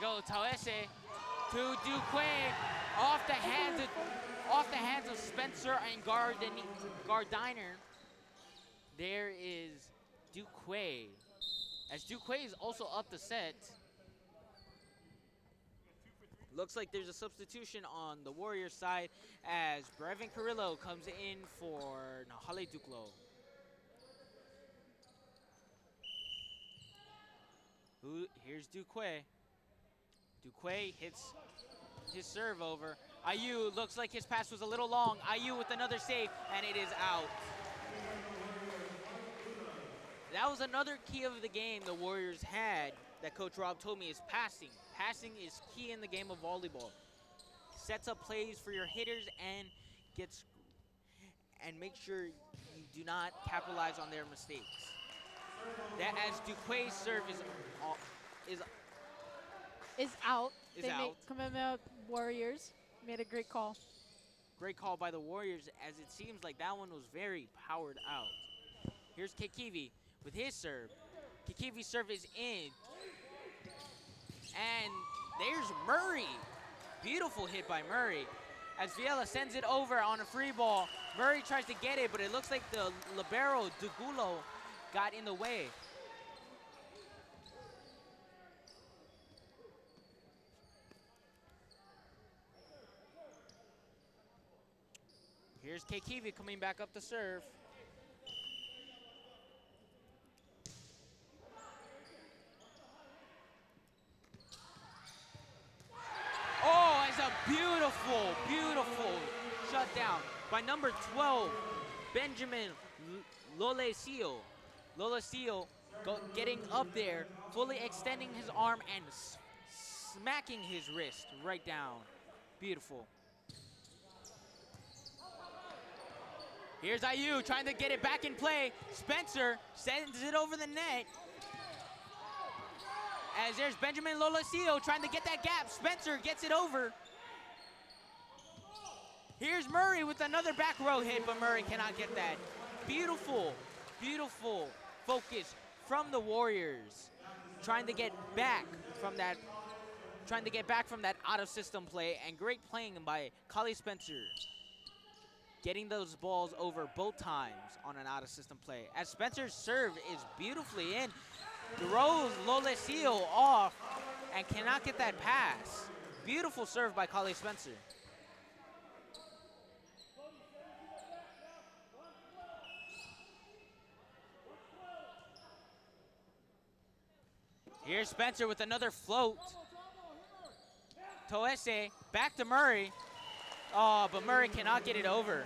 go Taese to Duque off the hands of Spencer and Gardiner. There is Duque. As Duque is also up the set. Looks like there's a substitution on the Warriors side as Brevin Carrillo comes in for Nahale Duklo. Here's Duque. Duque hits his serve over. IU looks like his pass was a little long. IU with another save, and it is out. That was another key of the game the Warriors had that Coach Rob told me is passing. Passing is key in the game of volleyball. Sets up plays for your hitters and make sure you do not capitalize on their mistakes. That as Duque's serve is out. They out. Kamehameha Warriors made a great call. Great call by the Warriors, as it seems like that one was very powered out. Here's Kekivi with his serve. Kekivi's serve is in. And there's Murray. Beautiful hit by Murray. As Viela sends it over on a free ball, Murray tries to get it, but it looks like the libero, Dugulo, got in the way. Here's Kekivi coming back up to serve. Oh, it's a beautiful, beautiful shutdown by number 12, Benjamin Lolesio. Lolesio getting up there, fully extending his arm and smacking his wrist right down. Beautiful. Here's IU trying to get it back in play. Spencer sends it over the net. As there's Benjamin Lolesio trying to get that gap. Spencer gets it over. Here's Murray with another back row hit, but Murray cannot get that. Beautiful, beautiful focus from the Warriors. Trying to get back from that out of system play, and great playing by Kali Spencer. Getting those balls over both times on an out of system play. As Spencer's serve is beautifully in. Throws Lolesio off and cannot get that pass. Beautiful serve by Kali Spencer. Here's Spencer with another float. Toese back to Murray. Oh, but Murray cannot get it over.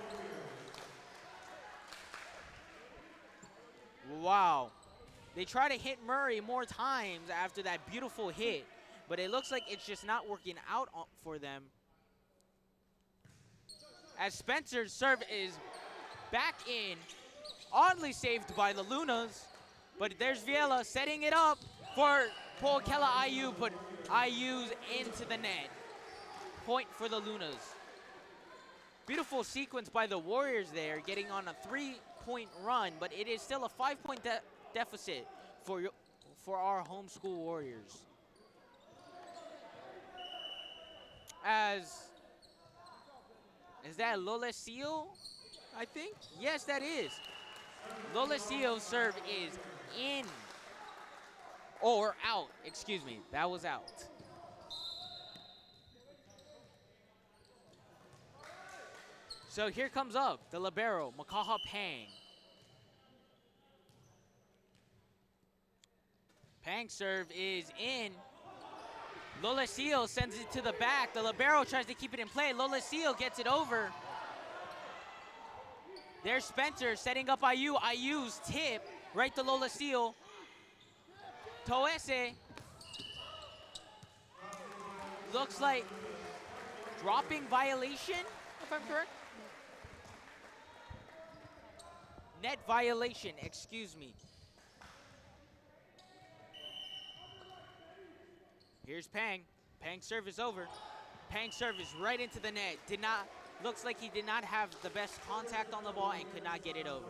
Wow. They try to hit Murray more times after that beautiful hit, but it looks like it's just not working out for them. As Spencer's serve is back in, oddly saved by the Lunas, but there's Viela setting it up for Po'okela IU, but IU's into the net. Point for the Lunas. Beautiful sequence by the Warriors there, getting on a 3-point run, but it is still a 5-point deficit for our homeschool Warriors. Is that Lolesio, I think? Yes, that is. Lolesio's serve is in. Or out, excuse me. That was out. So here comes up the libero, Makaha Pang. Pang's serve is in. Lolesio sends it to the back. The libero tries to keep it in play. Lolesio gets it over. There's Spencer setting up IU. IU's tip right to Lolesio. Toese looks like dropping violation, if I'm correct. Net violation, excuse me. Here's Pang. Pang's serve is over. Pang's serve is right into the net. Looks like he did not have the best contact on the ball and could not get it over.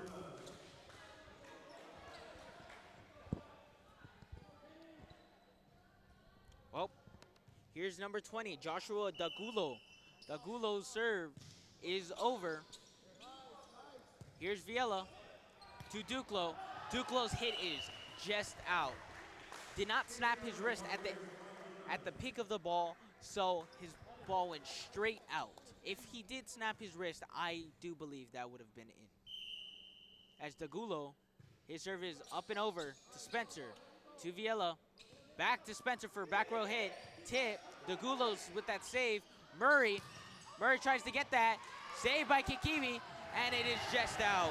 Well, Here's number 20, Joshua Dagulo. Dagulo's serve is over. Here's Viela to Duclo. Duclo's hit is just out. Did not snap his wrist at the peak of the ball, so his ball went straight out. If he did snap his wrist, I do believe that would have been in. As Dagulo, his serve is up and over to Spencer, to Viela, back to Spencer for a back row hit, tip, Dagulo's with that save, Murray tries to get that, saved by Kikimi, and it is just out.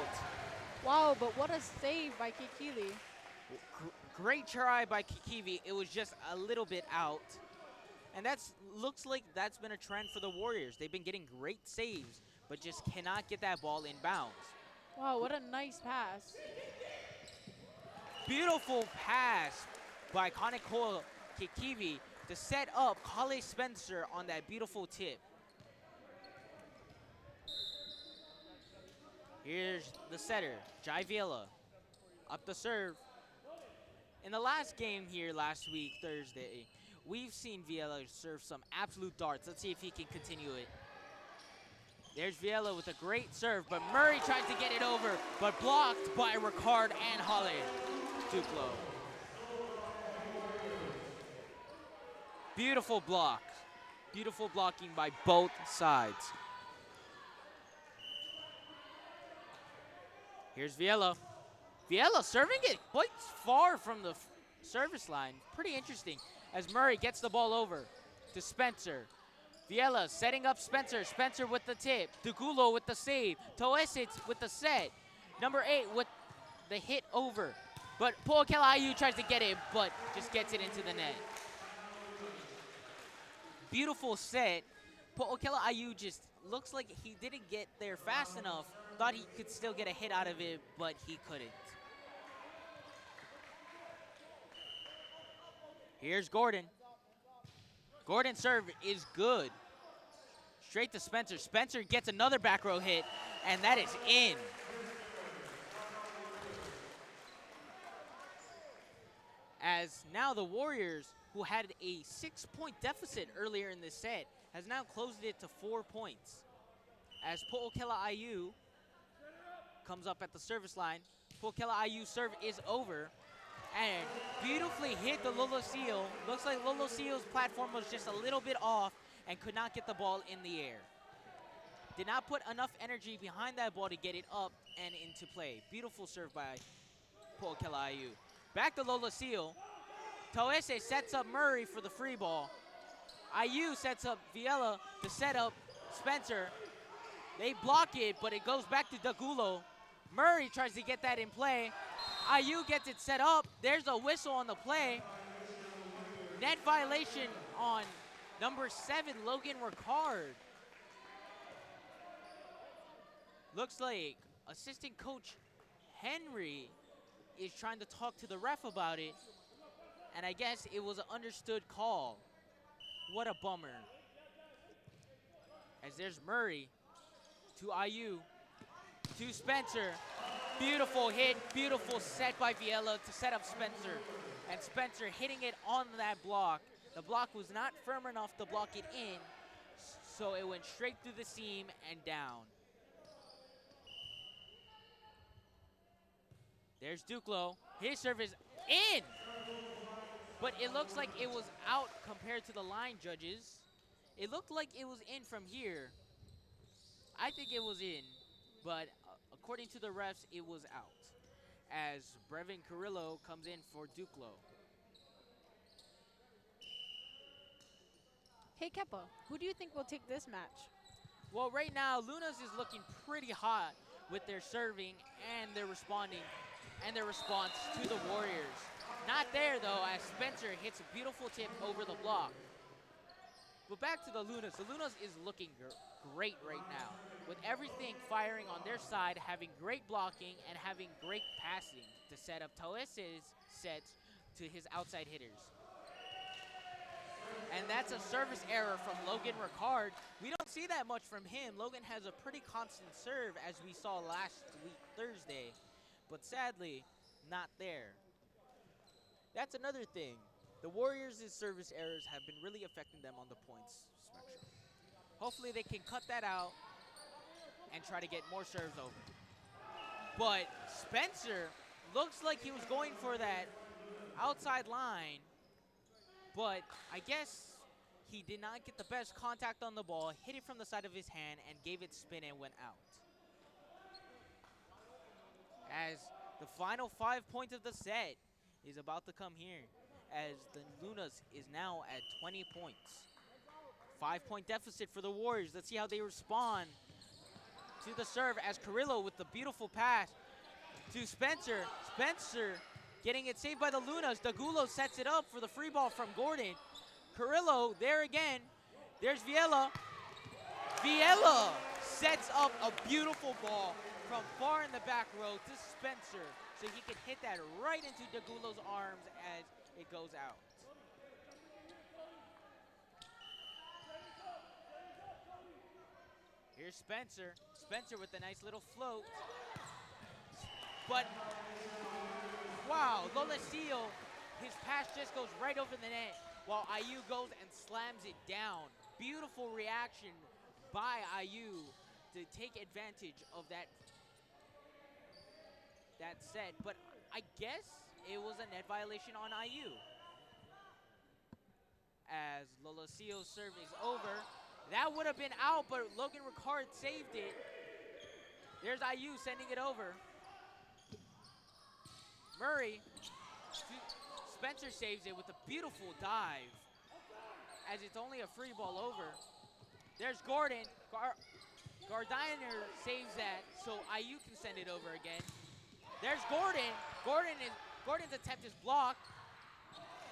Wow, but what a save by Kikili. Great try by Kikivi. It was just a little bit out. And looks like that's been a trend for the Warriors. They've been getting great saves, but just cannot get that ball in bounds. Wow, what a nice pass. Beautiful pass by Kaneko Kikivi to set up Kale Spencer on that beautiful tip. Here's the setter, Jai Viela, up the serve. In the last game here last week, Thursday, we've seen Viela serve some absolute darts. Let's see if he can continue it. There's Viela with a great serve, but Murray tries to get it over, but blocked by Ricard and Halle Duclo. Beautiful block. Beautiful blocking by both sides. Here's Viela. Viela serving it quite far from the service line. Pretty interesting as Murray gets the ball over to Spencer. Viela setting up Spencer. Spencer with the tip. Dugulo with the save. Toesic with the set. Number 8 with the hit over. But Po'okela Ayu tries to get it, but just gets it into the net. Beautiful set. Po'okela Ayu just looks like he didn't get there fast enough. Thought he could still get a hit out of it, but he couldn't. Here's Gordon. Gordon's serve is good. Straight to Spencer. Spencer gets another back row hit, and that is in. As now the Warriors, who had a 6-point deficit earlier in this set, has now closed it to 4 points. As Po'okela Ayu comes up at the service line. Po'okela Ayu's serve is over. And beautifully hit the Lolo Seal. Looks like Lolo Seal's platform was just a little bit off and could not get the ball in the air. Did not put enough energy behind that ball to get it up and into play. Beautiful serve by Po'okela Ayu. Back to Lolo Seal. Toese sets up Murray for the free ball. Ayu sets up Viela to set up Spencer. They block it, but it goes back to Dagulo. Murray tries to get that in play. Ayu gets it set up. There's a whistle on the play. Net violation on number 7, Logan Ricard. Looks like assistant coach Henry is trying to talk to the ref about it. And I guess it was an understood call. What a bummer. As there's Murray to Ayu, to Spencer. Beautiful hit, beautiful set by Viela to set up Spencer. And Spencer hitting it on that block. The block was not firm enough to block it in, so it went straight through the seam and down. There's Duclo. His serve is in! But it looks like it was out compared to the line judges. It looked like it was in from here. I think it was in, but according to the refs, it was out. As Brevin Carrillo comes in for Duclo. Hey, Kepa, who do you think will take this match? Well, right now, Luna's is looking pretty hot with their serving and their responding and their response to the Warriors. Not there, though, as Spencer hits a beautiful tip over the block. But back to the Lunas. The Lunas is looking great right now, with everything firing on their side, having great blocking and having great passing to set up Toese's sets to his outside hitters. And that's a service error from Logan Ricard. We don't see that much from him. Logan has a pretty constant serve, as we saw last week, Thursday, but sadly, not there. That's another thing. The Warriors' service errors have been really affecting them on the points spectrum. Hopefully they can cut that out and try to get more serves over. But Spencer looks like he was going for that outside line, but I guess he did not get the best contact on the ball, hit it from the side of his hand, and gave it spin and went out. As the final 5 points of the set is about to come here, as the Lunas is now at 20 points. 5-point deficit for the Warriors. Let's see how they respond to the serve as Carrillo with the beautiful pass to Spencer. Spencer getting it saved by the Lunas. Dagulo sets it up for the free ball from Gordon. Carrillo there again. There's Viela. Viela sets up a beautiful ball from far in the back row to Spencer, so he can hit that right into Dagulo's arms as it goes out. Here's Spencer. Spencer with a nice little float. But, wow, Lolesio, his pass just goes right over the net, while IU goes and slams it down. Beautiful reaction by IU to take advantage of that set, but I guess it was a net violation on IU. As Lolosio's serve is over. That would have been out, but Logan Ricard saved it. There's IU sending it over. Murray, Spencer saves it with a beautiful dive, as it's only a free ball over. There's Gordon. Gardiner saves that, so IU can send it over again. There's Gordon. Gordon's attempt is blocked.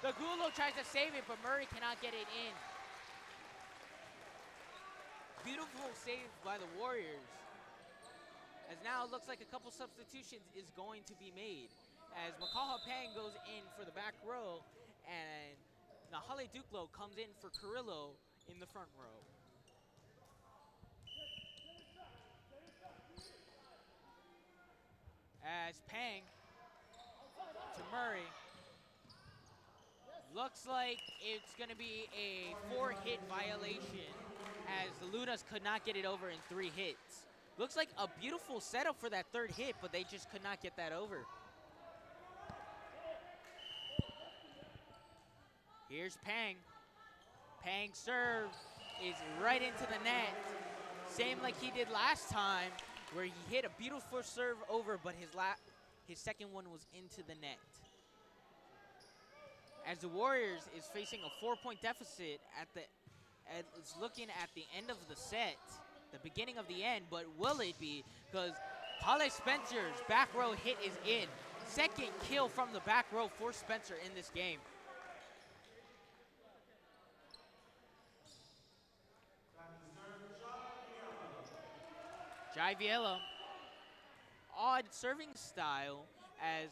Dagulo tries to save it, but Murray cannot get it in. Beautiful save by the Warriors. As now it looks like a couple substitutions is going to be made. As Makaha Pang goes in for the back row, and Nahale Duklo comes in for Carrillo in the front row. As Pang to Murray. Looks like it's going to be a 4-hit violation, as the Lunas could not get it over in 3 hits. Looks like a beautiful setup for that 3rd hit, but they just could not get that over. Here's Pang. Pang's serve is right into the net. Same like he did last time, where he hit a beautiful serve over, but his second one was into the net. As the Warriors is facing a 4-point deficit it's looking at the end of the set, the beginning of the end, but will it be? Because Hale Spencer's back row hit is in. Second kill from the back row for Spencer in this game. Jai Viela, odd serving style, as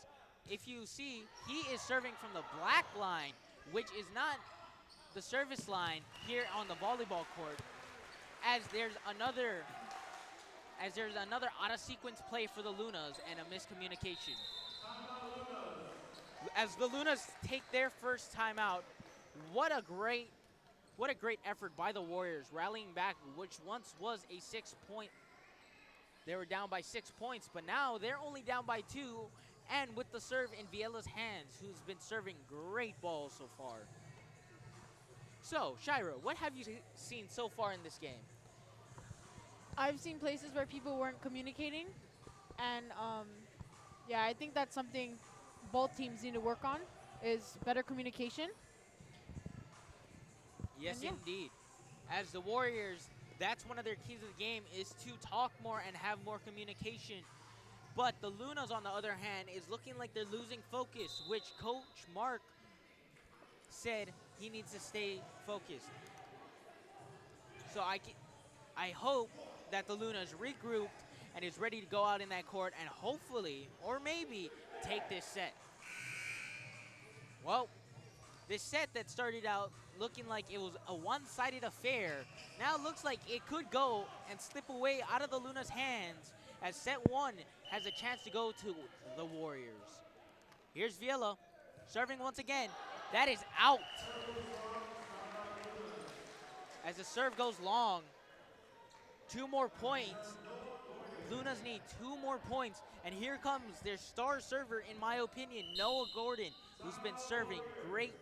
if you see, he is serving from the black line, which is not the service line here on the volleyball court, as there's another out of sequence play for the Lunas and a miscommunication. As the Lunas take their first timeout, what a great effort by the Warriors, rallying back, which once was a 6-point. They were down by 6 points, but now they're only down by 2, and with the serve in Viela's hands, who's been serving great balls so far. So, Shira, what have you seen so far in this game? I've seen places where people weren't communicating, and yeah, I think that's something both teams need to work on, is better communication. Yes, And yeah. indeed. As the Warriors, that's one of their keys of the game, is to talk more and have more communication. But the Lunas, on the other hand, is looking like they're losing focus, which Coach Mark said he needs to stay focused. So I hope that the Lunas regrouped and is ready to go out in that court and hopefully, or maybe, take this set. Well, this set that started out looking like it was a one-sided affair now looks like it could go and slip away out of the Lunas' hands, as set 1 has a chance to go to the Warriors. Here's Viela serving once again. That is out. As the serve goes long, 2 more points. Lunas need 2 more points. And here comes their star server, in my opinion, Noah Gordon, who's been serving great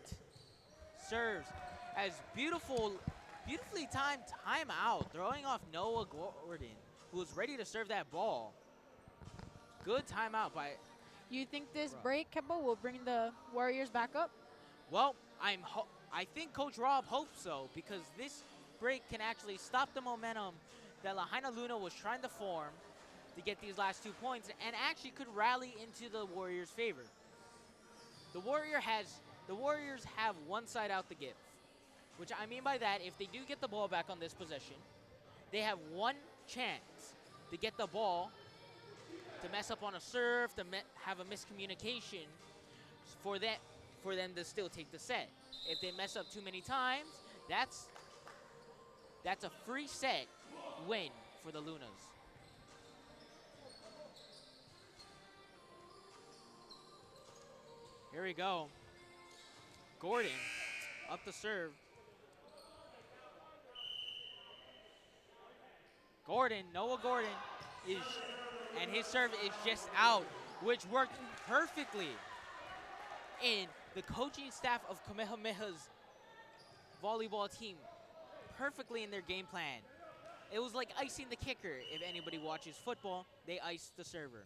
serves. As beautifully timed timeout, throwing off Noah Gordon, who was ready to serve that ball. Good timeout by... You think this break, Kepa, will bring the Warriors back up? Well, I think Coach Rob hopes so, because this break can actually stop the momentum that Lahainaluna was trying to form to get these last 2 points, and actually could rally into the Warriors' favor. The Warriors have one side out to give, which I mean by that, if they do get the ball back on this possession, they have one chance to get the ball, to mess up on a serve, to have a miscommunication for them to still take the set. If they mess up too many times, that's a free set win for the Lunas. Here we go. Gordon up the serve. Noah Gordon and his serve is just out, which worked perfectly in the coaching staff of Kamehameha's volleyball team, perfectly in their game plan. It was like icing the kicker. If anybody watches football, they ice the server.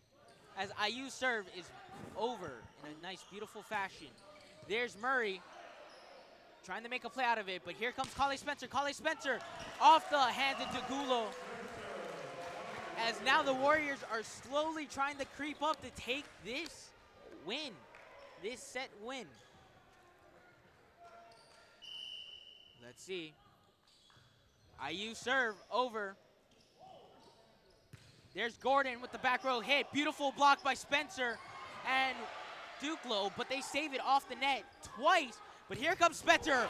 As IU's serve is over in a nice, beautiful fashion. There's Murray trying to make a play out of it, but here comes Kale Spencer. Kale Spencer off the hands of Degulo. As now the Warriors are slowly trying to creep up to take this win, this set win. Let's see. IU serve over. There's Gordon with the back row hit. Beautiful block by Spencer and Duclo, but they save it off the net twice. But here comes Spencer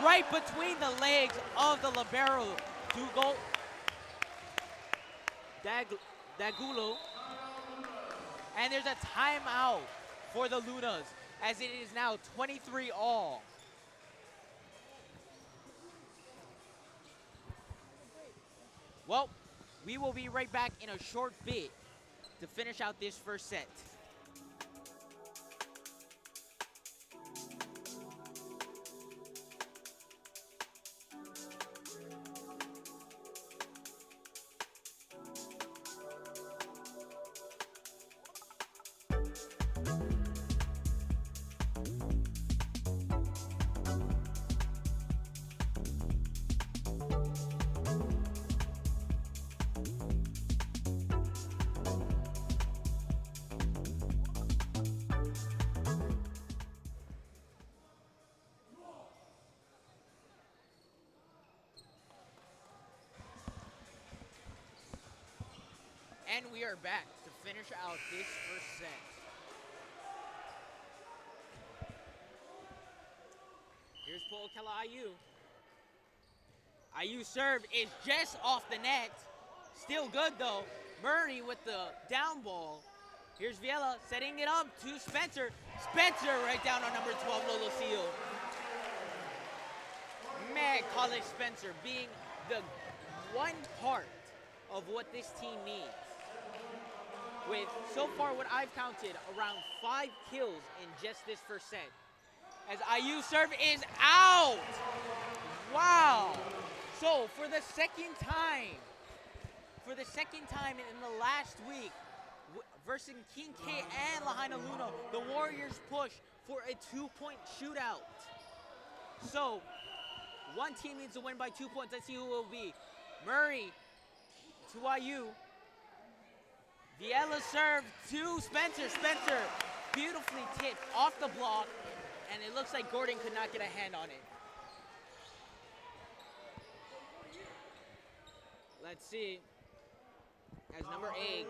right between the legs of the libero, Dagulo. And there's a timeout for the Lunas, as it is now 23-all. Well, we will be right back in a short bit to finish out this first set. And we are back to finish out this first set. Here's Po'okela IU. IU serve is just off the net. Still good though. Murray with the down ball. Here's Viela setting it up to Spencer. Spencer right down on number 12, Lolosio. Man, College Spencer being the one part of what this team needs. With, so far what I've counted, around 5 kills in just this first set. As IU serve is out! Wow! So for the second time in the last week, versus King K and Lahainaluna, the Warriors push for a 2-point shootout. So, one team needs to win by 2 points. Let's see who it will be. Murray to IU. Viela serve to Spencer. Spencer beautifully tipped off the block, and it looks like Gordon could not get a hand on it. Let's see. As number 8,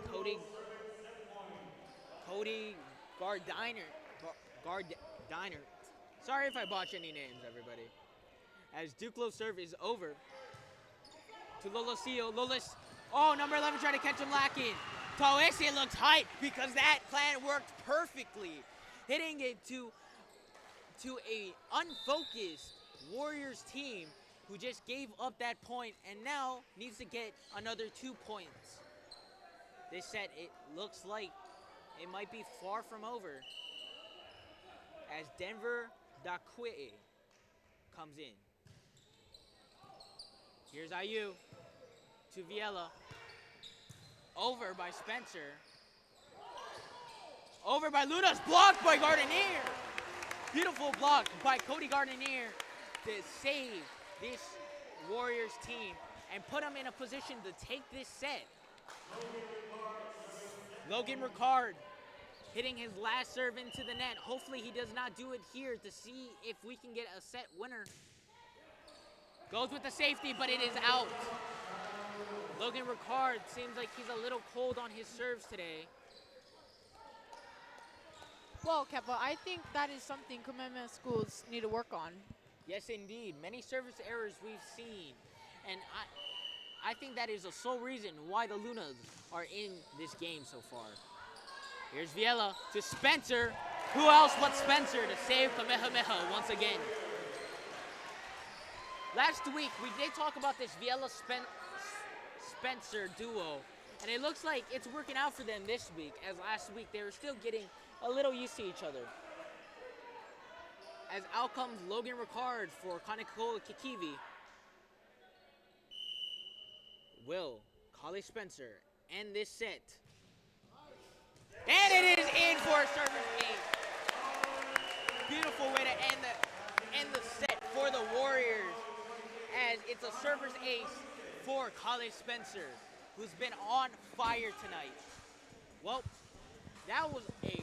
Cody Gardiner. Sorry if I botch any names, everybody. As Duclo's serve is over to Lolosio. Oh, number 11 trying to catch him lacking. Toese looks hyped because that plan worked perfectly. Hitting it to to a unfocused Warriors team who just gave up that point and now needs to get another 2 points. This set, it looks like it might be far from over as Denver Dakwee comes in. Here's IU to Viela. Over by Spencer. Over by Lunas, blocked by Gardenier. Beautiful block by Cody Gardenier to save this Warriors team and put them in a position to take this set. Logan Ricard hitting his last serve into the net. Hopefully he does not do it here to see if we can get a set winner. Goes with the safety, but it is out. Logan Ricard seems like he's a little cold on his serves today. Well, Kepa, I think that is something Kamehameha schools need to work on. Yes, indeed. Many service errors we've seen. And I think that is the sole reason why the Lunas are in this game so far. Here's Viela to Spencer. Who else but Spencer to save Kamehameha once again? Last week, we did talk about this Viela-Spencer duo. And it looks like it's working out for them this week, as last week they were still getting a little used to each other. As out comes Logan Ricard for Kaneko Kikivi. Will Kali Spencer end this set? And it is in for a service ace. Beautiful way to end the set for the Warriors, as it's a service ace for Kali Spencer, who's been on fire tonight. Well, that was a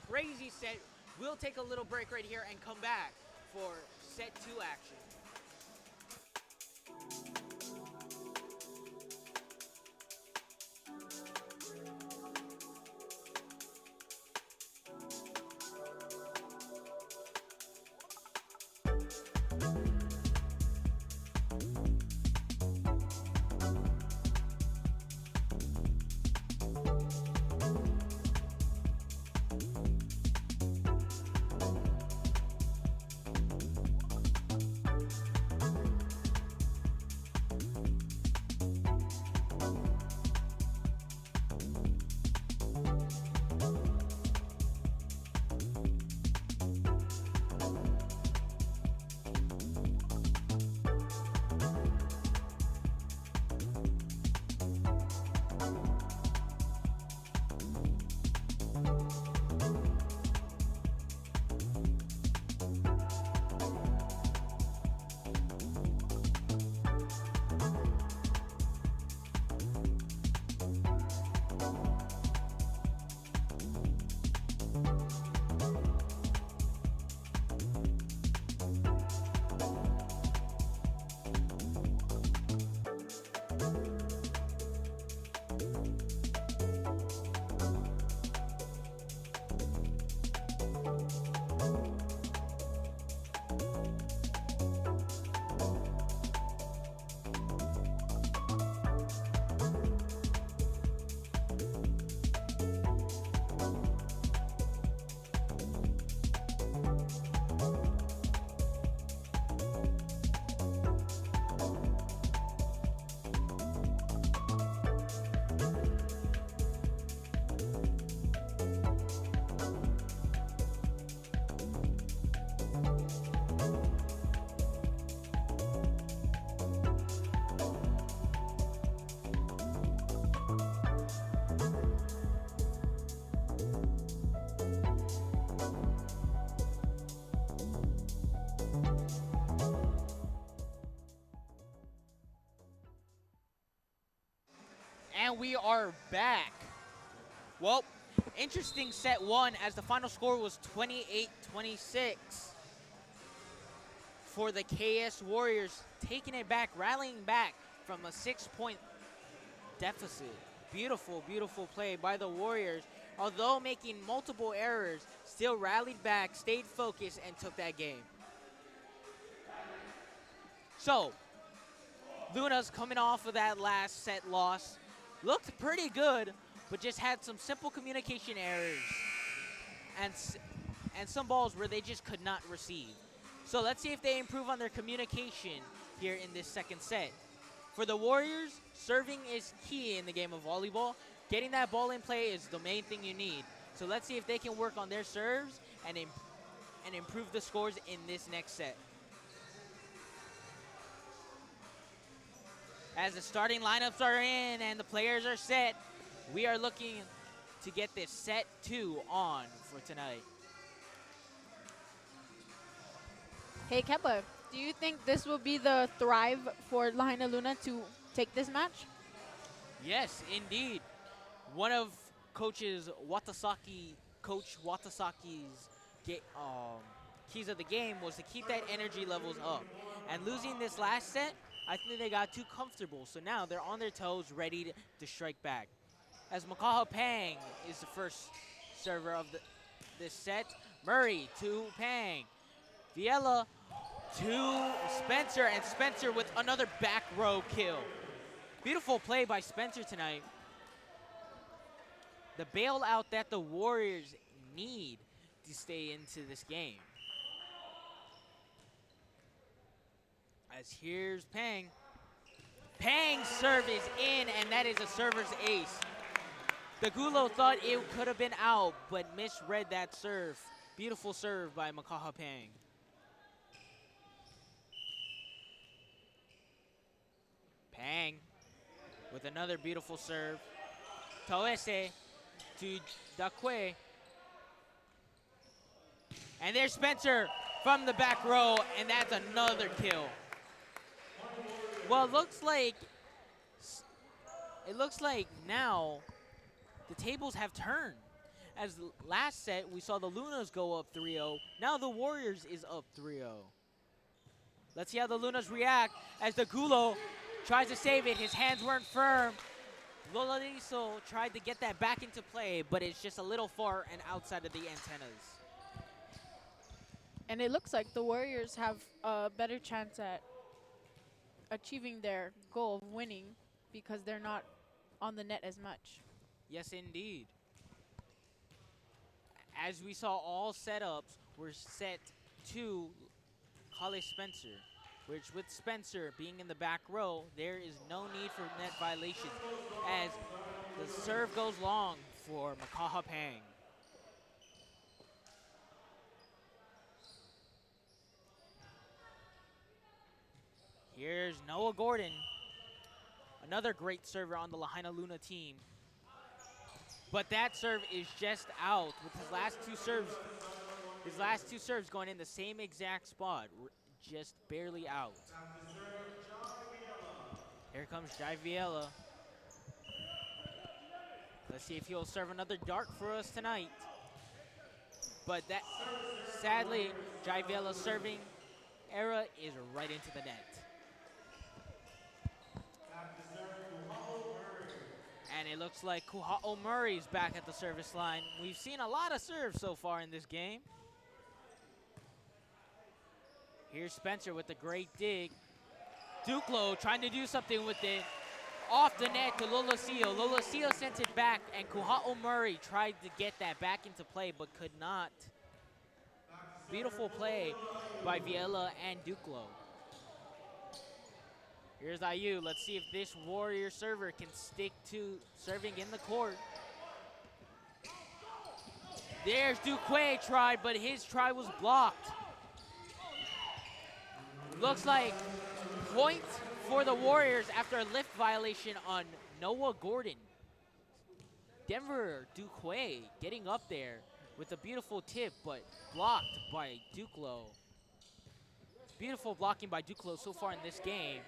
crazy set. We'll take a little break right here and come back for set 2 action. And we are back. Well, interesting set 1 as the final score was 28-26 for the KS Warriors, taking it back, rallying back from a 6-point deficit. Beautiful, beautiful play by the Warriors. Although making multiple errors, still rallied back, stayed focused, and took that game. So, Luna's coming off of that last set loss. Looked pretty good, but just had some simple communication errors. And and some balls where they just could not receive. So let's see if they improve on their communication here in this second set. For the Warriors, serving is key in the game of volleyball. Getting that ball in play is the main thing you need. So let's see if they can work on their serves and improve the scores in this next set. As the starting lineups are in and the players are set, we are looking to get this set 2 on for tonight. Hey, Kepa, do you think this will be the thrive for Lahainaluna to take this match? Yes, indeed. One of Coach Watasaki's keys of the game was to keep that energy levels up. And losing this last set, I think they got too comfortable. So now they're on their toes, ready to strike back. As Makaha Pang is the first server of this set. Murray to Pang. Viela to Spencer, and Spencer with another back row kill. Beautiful play by Spencer tonight. The bailout that the Warriors need to stay into this game. As here's Pang. Pang's serve is in, and that is a server's ace. The Gulo thought it could have been out, but misread that serve. Beautiful serve by Makaha Pang. Pang with another beautiful serve. Toese to Dakwe. And there's Spencer from the back row, and that's another kill. Well, it looks like now the tables have turned. As last set, we saw the Lunas go up 3-0. Now the Warriors is up 3-0. Let's see how the Lunas react as the Gulo tries to save it. His hands weren't firm. Lolariso tried to get that back into play, but it's just a little far and outside of the antennas. And it looks like the Warriors have a better chance at achieving their goal of winning because they're not on the net as much. Yes, indeed. As we saw, all setups were set to Kale Spencer, which with Spencer being in the back row, there is no need for net violations as the serve goes long for Makaha Pang. Here's Noah Gordon, another great server on the Lahainaluna team. But that serve is just out with his last two serves going in the same exact spot, just barely out. Here comes Jai Viela. Let's see if he'll serve another dart for us tonight. But that, sadly, Jai Viela's serving era is right into the net. And it looks like Kuha'o Murray's back at the service line. We've seen a lot of serves so far in this game. Here's Spencer with the great dig. Duclo trying to do something with it. Off the net to Lolosio. Lolosio sent it back, and Kuha'o Murray tried to get that back into play, but could not. Beautiful play by Viela and Duclo. Here's IU. Let's see if this Warrior server can stick to serving in the court. There's Duque tried, but his try was blocked. Looks like point for the Warriors after a lift violation on Noah Gordon. Denver Duque getting up there with a beautiful tip, but blocked by Duclo. Beautiful blocking by Duclo so far in this game.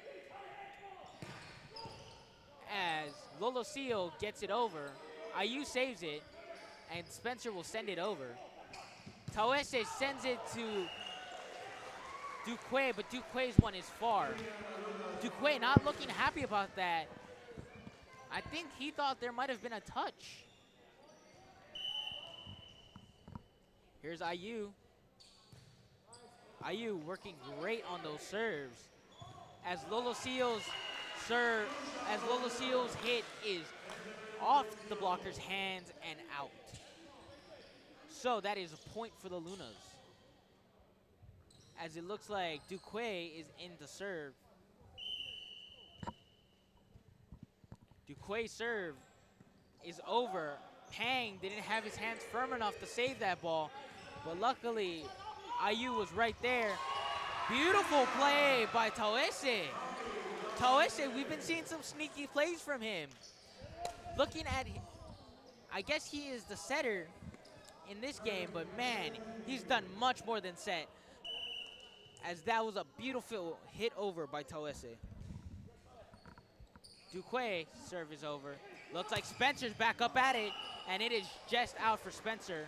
As Lolosio gets it over, IU saves it, and Spencer will send it over. Tawese sends it to Duque, but Duque's one is far. Duque not looking happy about that. I think he thought there might have been a touch. Here's IU. IU working great on those serves. As Lolosio's hit is off the blocker's hands and out. So that is a point for the Lunas. As it looks like Duque is in the serve. Duque's serve is over. Pang didn't have his hands firm enough to save that ball, but luckily IU was right there. Beautiful play by Taoese. Taoese, we've been seeing some sneaky plays from him. Looking at him, I guess he is the setter in this game, but man, he's done much more than set. As that was a beautiful hit over by Taoese. Duque serve is over. Looks like Spencer's back up at it, and it is just out for Spencer.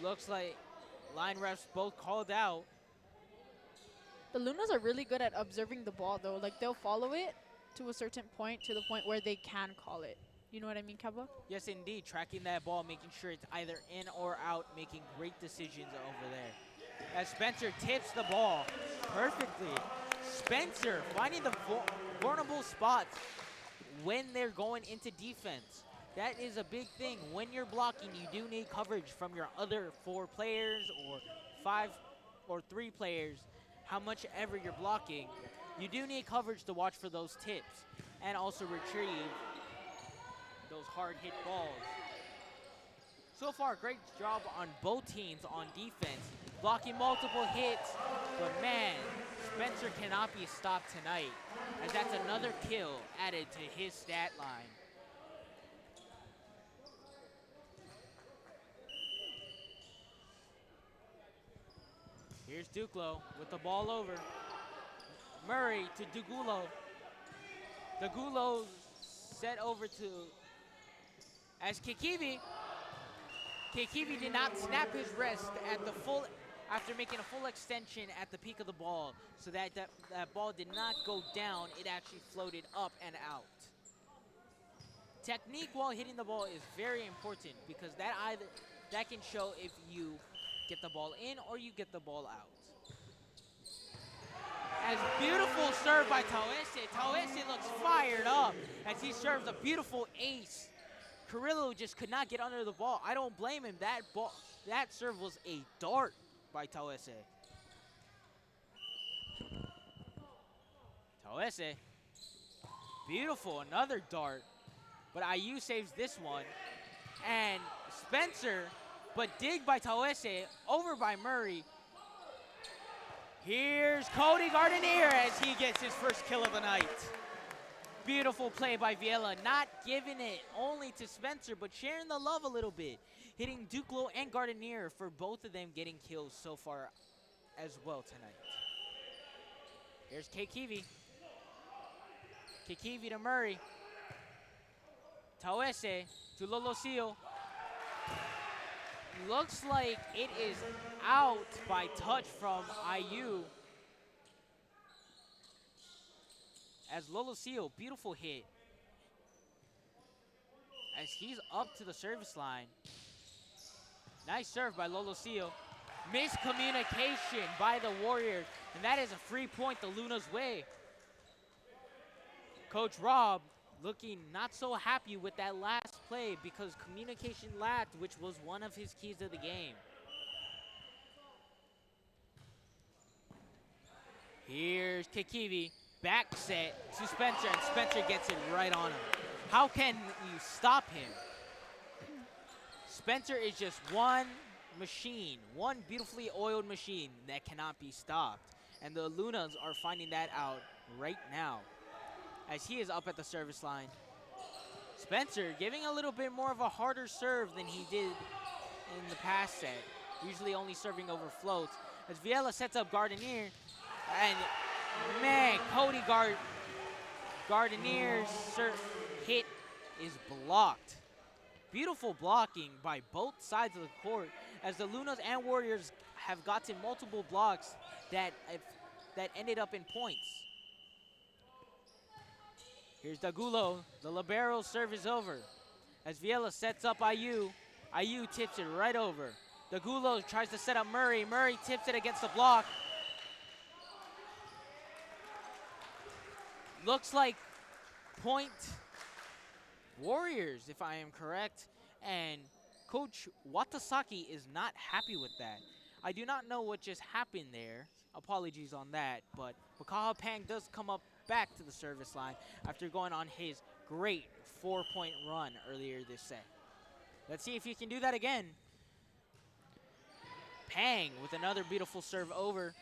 Looks like line refs both called out. The Lunas are really good at observing the ball, though. Like, they'll follow it to a certain point, to the point where they can call it. You know what I mean, Kepa? Yes, indeed. Tracking that ball, making sure it's either in or out, making great decisions over there. As Spencer tips the ball perfectly. Spencer finding the vulnerable spots when they're going into defense. That is a big thing. When you're blocking, you do need coverage from your other 4 players or 5 or 3 players. How much ever you're blocking, you do need coverage to watch for those tips and also retrieve those hard hit balls. So far, great job on both teams on defense, blocking multiple hits, but man, Spencer cannot be stopped tonight, as that's another kill added to his stat line. Here's Duclo with the ball over. Murray to Degulo. Degulo set over to as Kekivi. Kekivi did not snap his wrist at the full after making a full extension at the peak of the ball, so that ball did not go down. It actually floated up and out. Technique while hitting the ball is very important, because that can show if you get the ball in or you get the ball out. As beautiful serve by Taoese. Taoise looks fired up as he serves a beautiful ace. Carrillo just could not get under the ball. I don't blame him. That serve was a dart by Taoise. Taoise, beautiful, another dart. But IU saves this one. And Spencer, but dig by Taoise, over by Murray. Here's Cody Gardenier as he gets his first kill of the night. Beautiful play by Viela, not giving it only to Spencer, but sharing the love a little bit. Hitting Duclo and Gardenier for both of them getting kills so far as well tonight. Here's Kekivi. Kekivi to Murray. Taoise to Lolosio. Looks like it is out by touch from IU. As Lolosio, beautiful hit. As he's up to the service line. Nice serve by Lolosio. Miscommunication by the Warriors. And that is a free point the Luna's way. Coach Rob looking not so happy with that last play because communication lacked, which was one of his keys of the game. Here's Kekivi, back set to Spencer, and Spencer gets it right on him. How can you stop him? Spencer is just one machine, one beautifully oiled machine that cannot be stopped. And the Lunas are finding that out right now, as he is up at the service line. Spencer giving a little bit more of a harder serve than he did in the past set, usually only serving over floats. As Viela sets up Gardenier, and man, Cody Gardenier's hit is blocked. Beautiful blocking by both sides of the court, as the Lunas and Warriors have gotten multiple blocks that ended up in points. Here's Dagulo. The libero serve is over. As Viela sets up IU, IU tips it right over. Dagulo tries to set up Murray. Murray tips it against the block. Looks like point Warriors, if I am correct. And Coach Watasaki is not happy with that. I do not know what just happened there. Apologies on that. But Makaha Pang does come up back to the service line after going on his great 4-point run earlier this set. Let's see if he can do that again. Pang with another beautiful serve over.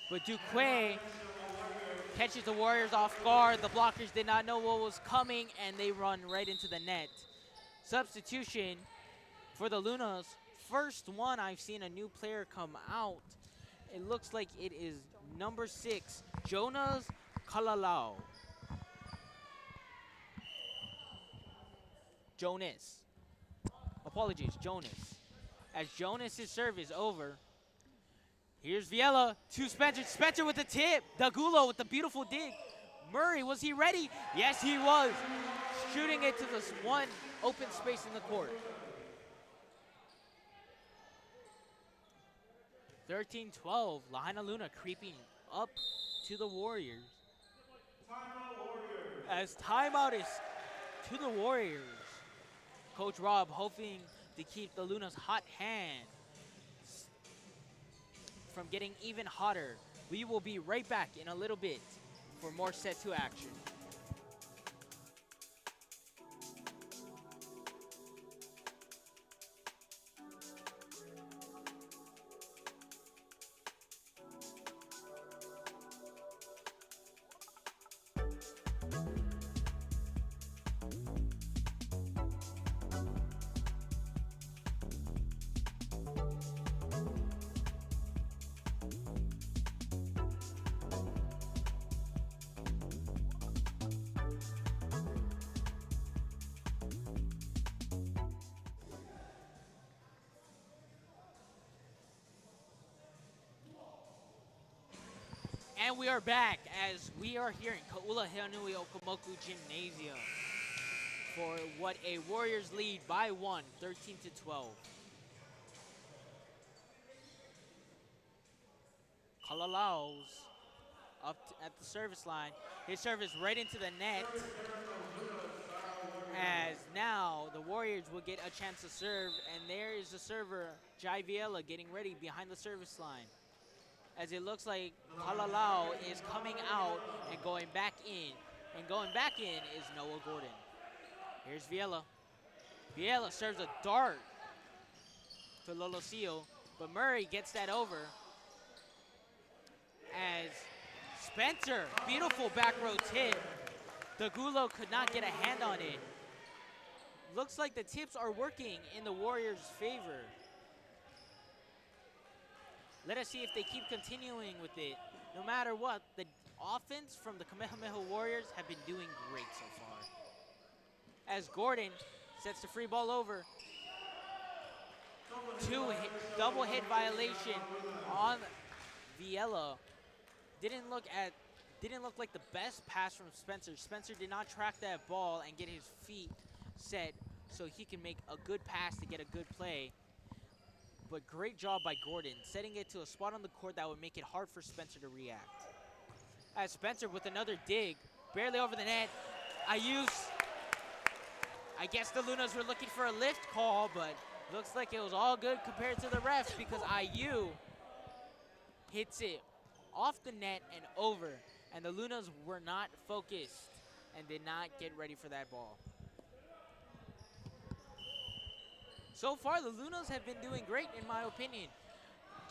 But Duque catches the Warriors off guard. The blockers did not know what was coming, and they run right into the net. Substitution for the Lunas. First one I've seen a new player come out. It looks like it is number 6, Jonas Kalalau. Jonas. Apologies, Jonas. As Jonas' serve is over. Here's Viella to Spencer. Spencer with the tip. Dagulo with the beautiful dig. Murray, was he ready? Yes, he was. Shooting it to this one open space in the court. 13-12. Lahainaluna creeping up to the Warriors. As timeout is to the Warriors. Coach Rob hoping to keep the Lunas' hot hand from getting even hotter. We will be right back in a little bit for more set 2 action. And we are back as we are here in Lahainaluna Okamoku Gymnasium for what a Warriors lead by 1, 13-12. Kalalao's up at the service line. His service right into the net. As now the Warriors will get a chance to serve, and there is the server, Jai Viella, getting ready behind the service line. As it looks like Kalalao is coming out and going back in. And going back in is Noah Gordon. Here's Viella. Viella serves a dart to Lolosio, but Murray gets that over. As Spencer, beautiful back row tip. Dagulo could not get a hand on it. Looks like the tips are working in the Warriors' favor. Let us see if they keep continuing with it. No matter what, the offense from the Kamehameha Warriors have been doing great so far. As Gordon sets the free ball over. Double hit violation on Viella. Didn't look like the best pass from Spencer. Spencer did not track that ball and get his feet set so he can make a good pass to get a good play. But great job by Gordon, setting it to a spot on the court that would make it hard for Spencer to react. As Spencer with another dig, barely over the net. I guess the Lunas were looking for a lift call, but looks like it was all good compared to the refs because IU hits it off the net and over. And the Lunas were not focused and did not get ready for that ball. So far, the Lunas have been doing great, in my opinion,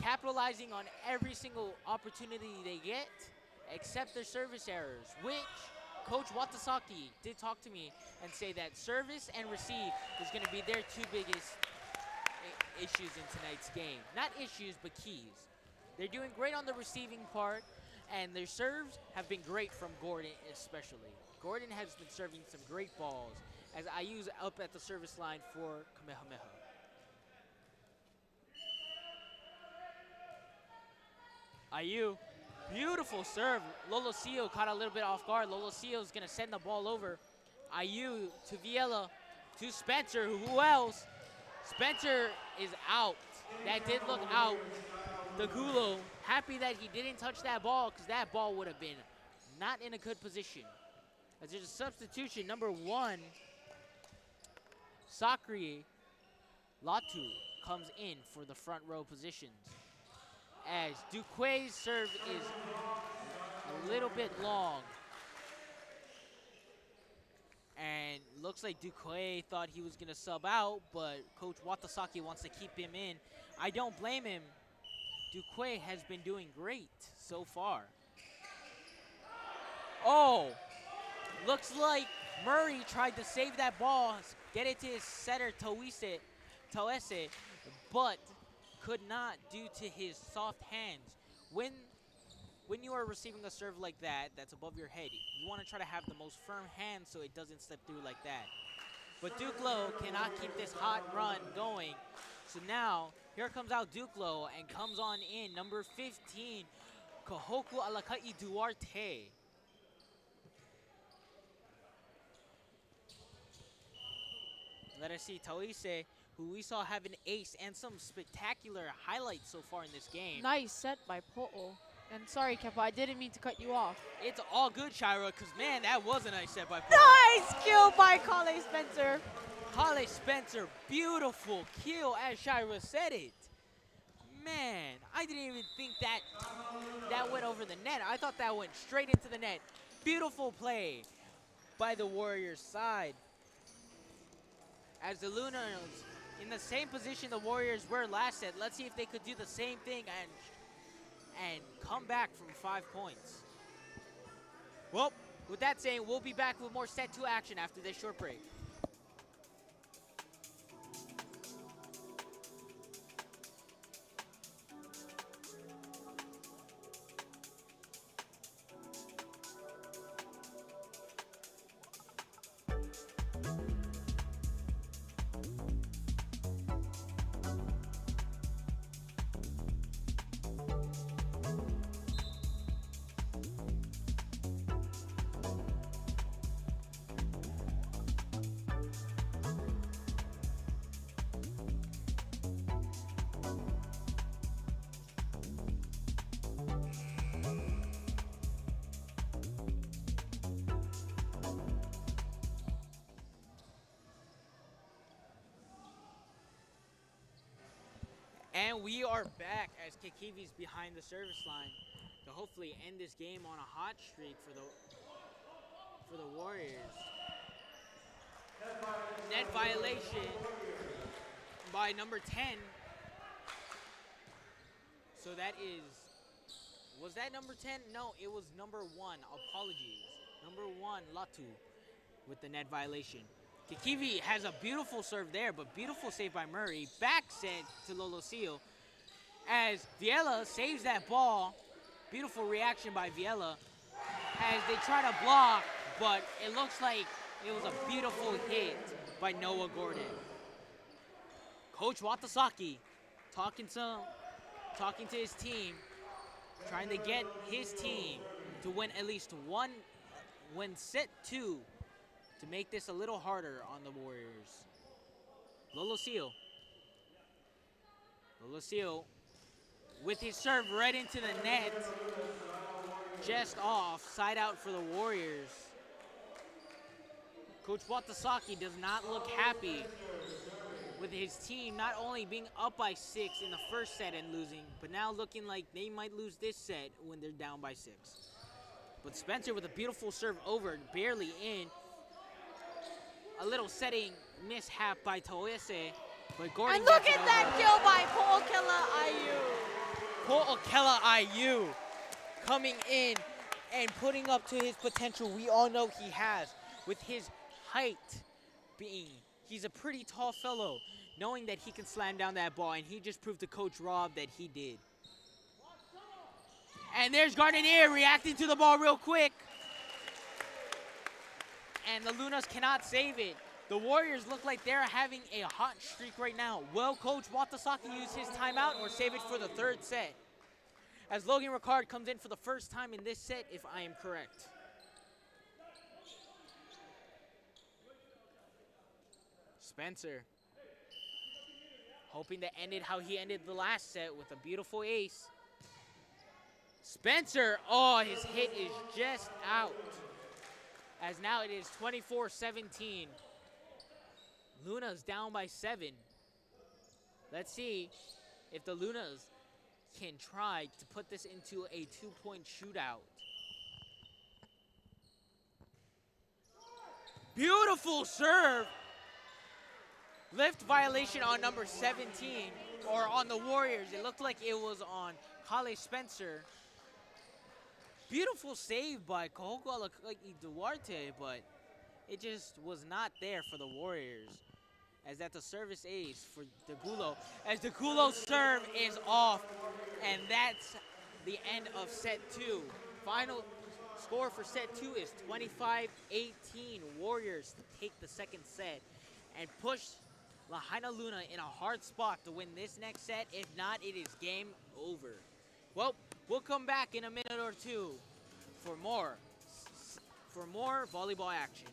capitalizing on every single opportunity they get, except their service errors, which Coach Watasaki did talk to me and say that service and receive is going to be their 2 biggest issues in tonight's game. Not issues, but keys. They're doing great on the receiving part, and their serves have been great from Gordon especially. Gordon has been serving some great balls as IU's up at the service line for Kamehameha. IU, beautiful serve. Lolosio caught a little bit off guard. Lolosio is going to send the ball over. IU to Viella, to Spencer. Who else? Spencer is out. That did look out. Dagulo, happy that he didn't touch that ball because that ball would have been not in a good position. As there's a substitution, number 1 Sakri Latu comes in for the front row positions. As Duquay's serve is a little bit long. And looks like Duquay thought he was gonna sub out, but Coach Watasaki wants to keep him in. I don't blame him. Duquay has been doing great so far. Oh, looks like Murray tried to save that ball, get it to his setter Toese, but could not due to his soft hands. When you are receiving a serve like that, that's above your head, you want to try to have the most firm hand so it doesn't slip through like that. But Duclo cannot keep this hot run going. So now, here comes out Duclo and comes on in, number 15, Kahoku Alakai Duarte. Let us see Toise, who we saw have an ace and some spectacular highlights so far in this game. Nice set by Po'o. And sorry, Kepa, I didn't mean to cut you off. It's all good, Shira, because, man, that was a nice set by Po'o. Nice kill by Kale Spencer. Kale Spencer, beautiful kill, as Shira said it. Man, I didn't even think that went over the net. I thought that went straight into the net. Beautiful play by the Warriors side. As the Lunas in the same position the Warriors were last set. Let's see if they could do the same thing and come back from 5 points. Well, with that saying, we'll be back with more set 2 action after this short break. And we are back as Kekivi's behind the service line to hopefully end this game on a hot streak for the Warriors. Net violation by number 10. So that is, was that number 10? No, it was number 1. Apologies. Number 1, Latu, with the net violation. Kekivi has a beautiful serve there, but beautiful save by Murray. Back set to Lolosio as Viela saves that ball. Beautiful reaction by Viela as they try to block, but it looks like it was a beautiful hit by Noah Gordon. Coach Watasaki talking to his team, trying to get his team to win at least win set 2 to make this a little harder on the Warriors. Lolosio with his serve right into the net, just off, side out for the Warriors. Coach Watasaki does not look happy with his team not only being up by 6 in the first set and losing, but now looking like they might lose this set when they're down by 6. But Spencer with a beautiful serve over, barely in. A little setting mishap by Toese, but Gordon. And look at that kill by Po'okela Ayu coming in and putting up to his potential we all know he has with his height being, he's a pretty tall fellow, knowing that he can slam down that ball, and he just proved to Coach Rob that he did. And there's Gardenier reacting to the ball real quick. And the Lunas cannot save it. The Warriors look like they're having a hot streak right now. Will Coach Watasaki use his timeout or save it for the 3rd set? As Logan Ricard comes in for the first time in this set, if I am correct. Spencer hoping to end it how he ended the last set with a beautiful ace. Spencer, oh, his hit is just out. As now it is 24-17. Luna's down by 7. Let's see if the Lunas can try to put this into a 2-point shootout. Beautiful serve. Lift violation on number 17, or on the Warriors. It looked like it was on Kale Spencer. Beautiful save by Kohoko Alakai Duarte, but it just was not there for the Warriors. As that's a service ace for Degulo. As Degulo's serve is off, and that's the end of set 2. Final score for set 2 is 25-18. Warriors take the second set and push Lahainaluna in a hard spot to win this next set. If not, it is game over. Well, we'll come back in a minute or two for more volleyball action.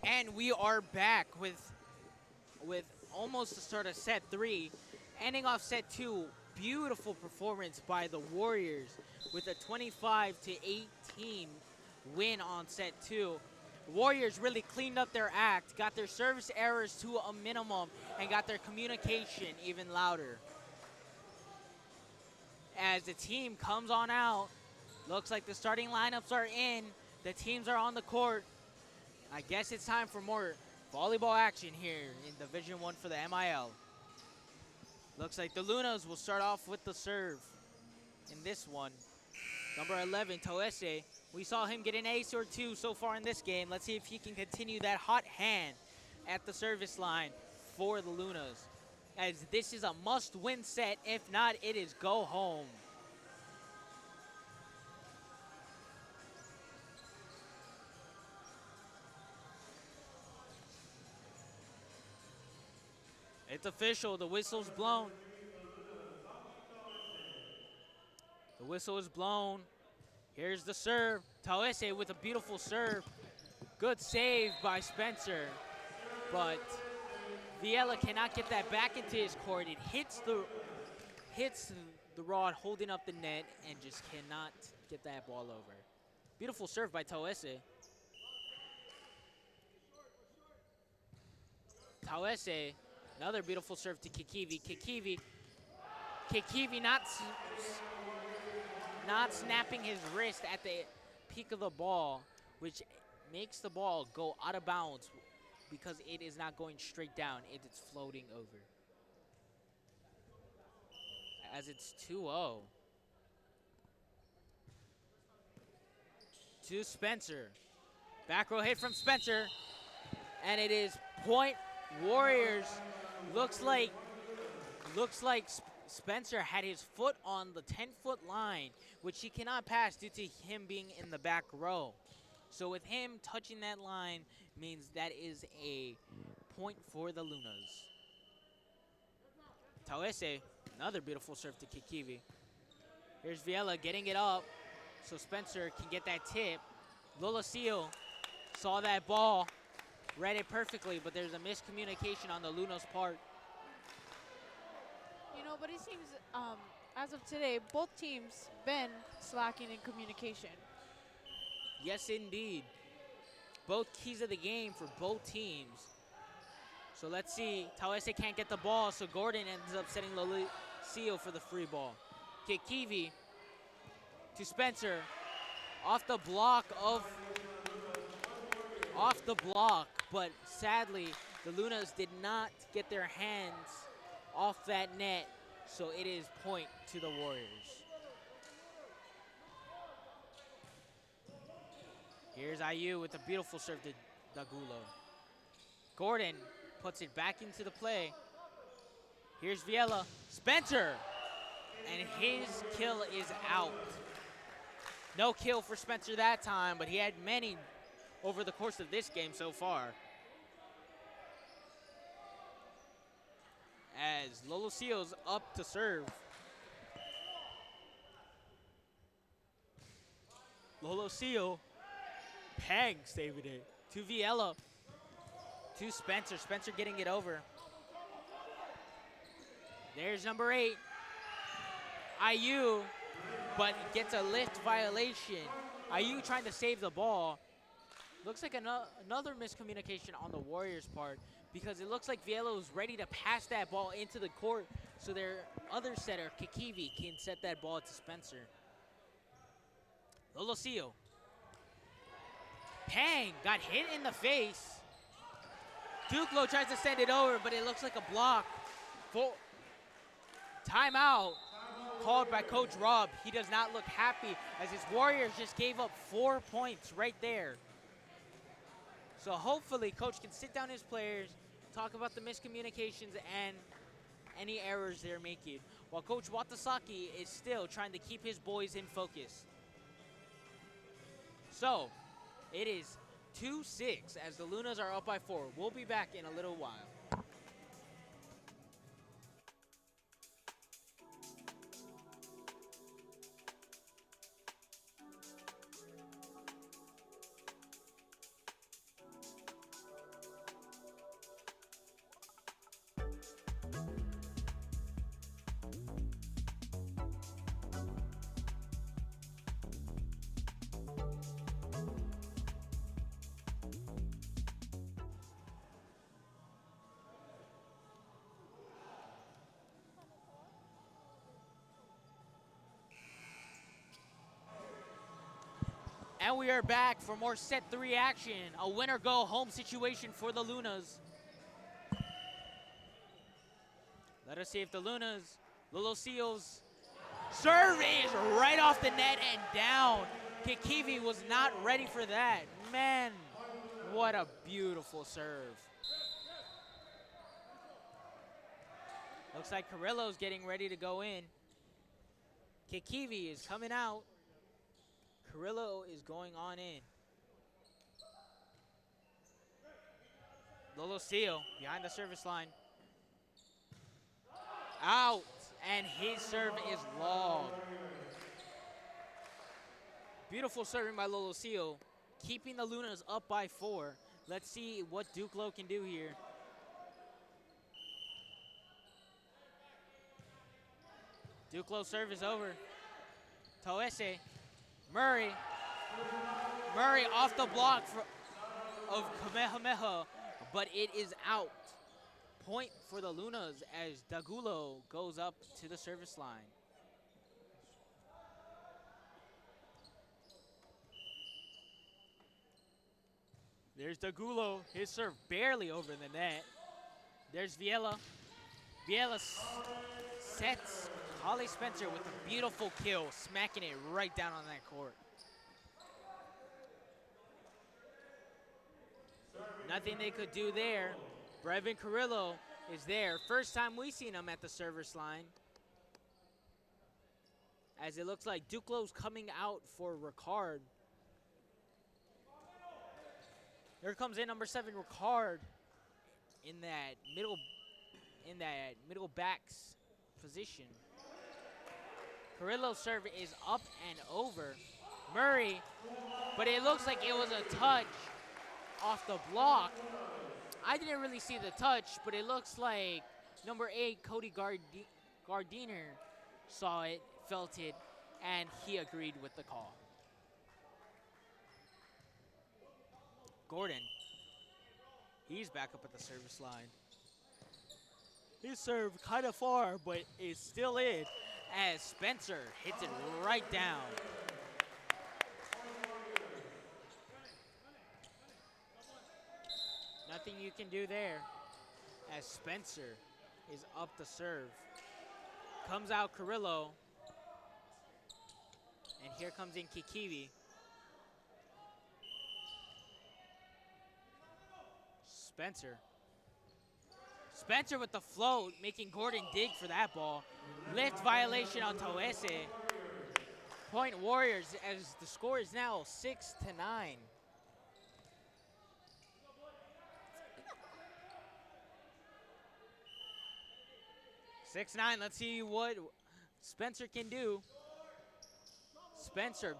And we are back with almost the start of set 3, ending off set 2. Beautiful performance by the Warriors with a 25-18 win on set 2. Warriors really cleaned up their act, got their service errors to a minimum, and got their communication even louder. As the team comes on out, looks like the starting lineups are in, the teams are on the court. I guess it's time for more volleyball action here in Division 1 for the MIL. Looks like the Lunas will start off with the serve in this one. Number 11, Toese. We saw him get an ace or two so far in this game. Let's see if he can continue that hot hand at the service line for the Lunas, as this is a must-win set. If not, it is go home. It's official, the whistle's blown. The whistle is blown. Here's the serve. Toese with a beautiful serve. Good save by Spencer. But Viela cannot get that back into his court. It hits the rod holding up the net and just cannot get that ball over. Beautiful serve by Toese. Toese, another beautiful serve to Kikivi. Kikivi not snapping his wrist at the peak of the ball, which makes the ball go out of bounds because it is not going straight down. It is floating over. As it's 2-0. to Spencer. Back row hit from Spencer. And it is point Warriors. Looks like Spencer had his foot on the 10-foot line, which he cannot pass due to him being in the back row. So with him touching that line means that is a point for the Lunas. Tawese, another beautiful serve to Kikivi. Here's Viela getting it up so Spencer can get that tip. Lolosio saw that ball, read it perfectly, but there's a miscommunication on the Lunas' part. You know, but it seems as of today, both teams been slacking in communication. Yes, indeed. Both keys of the game for both teams. So let's see. Tawese can't get the ball, so Gordon ends up setting Lolosio for the free ball. Kikivi to Spencer. Off the block, but sadly, the Lunas did not get their hands off that net, so it is point to the Warriors. Here's IU with a beautiful serve to Dagulo. Gordon puts it back into the play. Here's Viela. Spencer! And his kill is out. No kill for Spencer that time, but he had many over the course of this game so far. As Lolosio's up to serve. Lolosio, Pang saving it. To Viela. To Spencer. Spencer getting it over. There's number 8. IU, but gets a lift violation. IU trying to save the ball. Looks like another miscommunication on the Warriors' part, because it looks like Viela was ready to pass that ball into the court so their other setter, Kikivi, can set that ball to Spencer. Lolosio. Pang got hit in the face. Duclo tries to send it over, but it looks like a block. Timeout called by Coach Rob. He does not look happy as his Warriors just gave up 4 points right there. So hopefully Coach can sit down his players, talk about the miscommunications and any errors they're making, while Coach Watasaki is still trying to keep his boys in focus. So it is 2-6 as the Lunas are up by 4. We'll be back in a little while. And we are back for more set 3 action. A winner-go-home situation for the Lunas. Let us see if the Lunas, Lolosio's serve is right off the net and down. Kikivi was not ready for that. Man, what a beautiful serve. Looks like Carrillo's getting ready to go in. Kikivi is coming out. Carrillo is going on in. Lolosio behind the service line. Out, and his serve is long. Beautiful serving by Lolosio, keeping the Lunas up by 4. Let's see what Duclo can do here. Duclo's serve is over. Toese. Murray off the block of Kamehameha, but it is out. Point for the Lunas as Dagulo goes up to the service line. There's Dagulo, his serve barely over the net. There's Viela. Viela sets Holly Spencer with a beautiful kill, smacking it right down on that court. Nothing they could do there. Brevin Carrillo is there. First time we've seen him at the service line. As it looks like Duclos coming out for Ricard. Here comes in number 7, Ricard, in that middle backs position. Carrillo's serve is up and over. Murray, but it looks like it was a touch off the block. I didn't really see the touch, but it looks like number 8, Cody Gardiner, saw it, felt it, and he agreed with the call. Gordon, he's back up at the service line. His serve kind of far, but is still in as Spencer hits it right down. Nothing you can do there as Spencer is up the serve. Comes out Carrillo. And here comes in Kikiwi. Spencer with the float, making Gordon dig for that ball. Lift violation on Toese. Point Warriors as the score is now 6-9. 6-9, let's see what Spencer can do.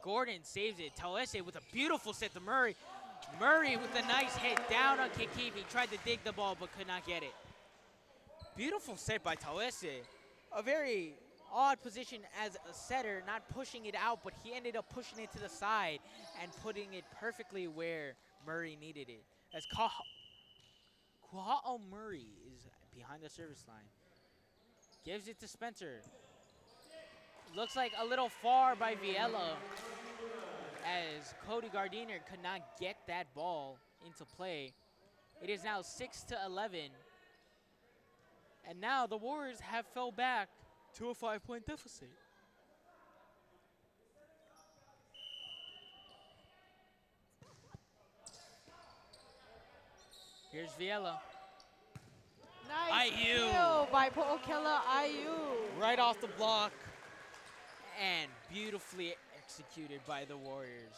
Gordon saves it. Toese with a beautiful set to Murray. Murray with a nice hit down on Kikiwi. Tried to dig the ball but could not get it. Beautiful set by Toese. A very odd position as a setter, not pushing it out, but he ended up pushing it to the side and putting it perfectly where Murray needed it. As Kuha'o Murray is behind the service line. Gives it to Spencer. Looks like a little far by Viella as Cody Gardiner could not get that ball into play. It is now 6-11. And now the Warriors have fell back to a 5-point deficit. Here's Viella. Nice kill by Po'okela Ayu. Right off the block and beautifully executed by the Warriors.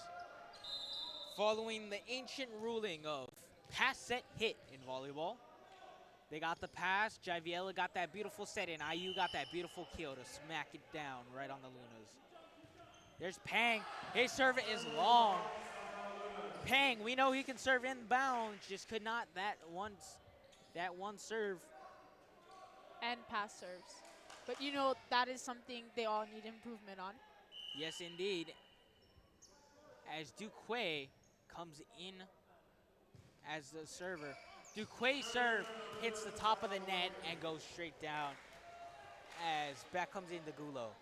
Following the ancient ruling of pass, set, hit in volleyball. They got the pass, Javiella got that beautiful set in, Ayu got that beautiful kill to smack it down right on the Lunas. There's Pang, his serve is long. Pang, we know he can serve inbounds, just could not that one serve. And pass serves. But you know, that is something they all need improvement on. Yes, indeed. As Duque comes in as the server. Duque's serve hits the top of the net and goes straight down as back comes in Degulo.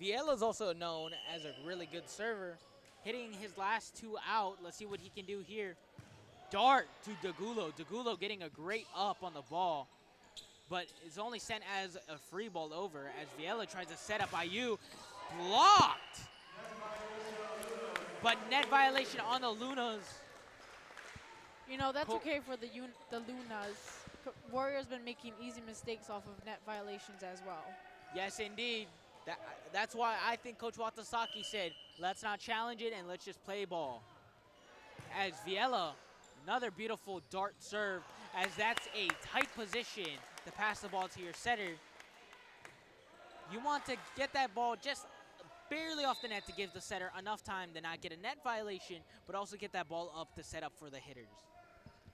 Viela's also known as a really good server. Hitting his last 2 out. Let's see what he can do here. Dart to Degulo. Degulo getting a great up on the ball, but it's only sent as a free ball over as Viella tries to set up Ayu. Blocked! But net violation on the Lunas. You know, that's okay for the Lunas. Warriors been making easy mistakes off of net violations as well. Yes, indeed. That's why I think Coach Watasaki said, let's not challenge it and let's just play ball. As Viella, another beautiful dart serve, as that's a tight position to pass the ball to your setter. You want to get that ball just barely off the net to give the setter enough time to not get a net violation, but also get that ball up to set up for the hitters.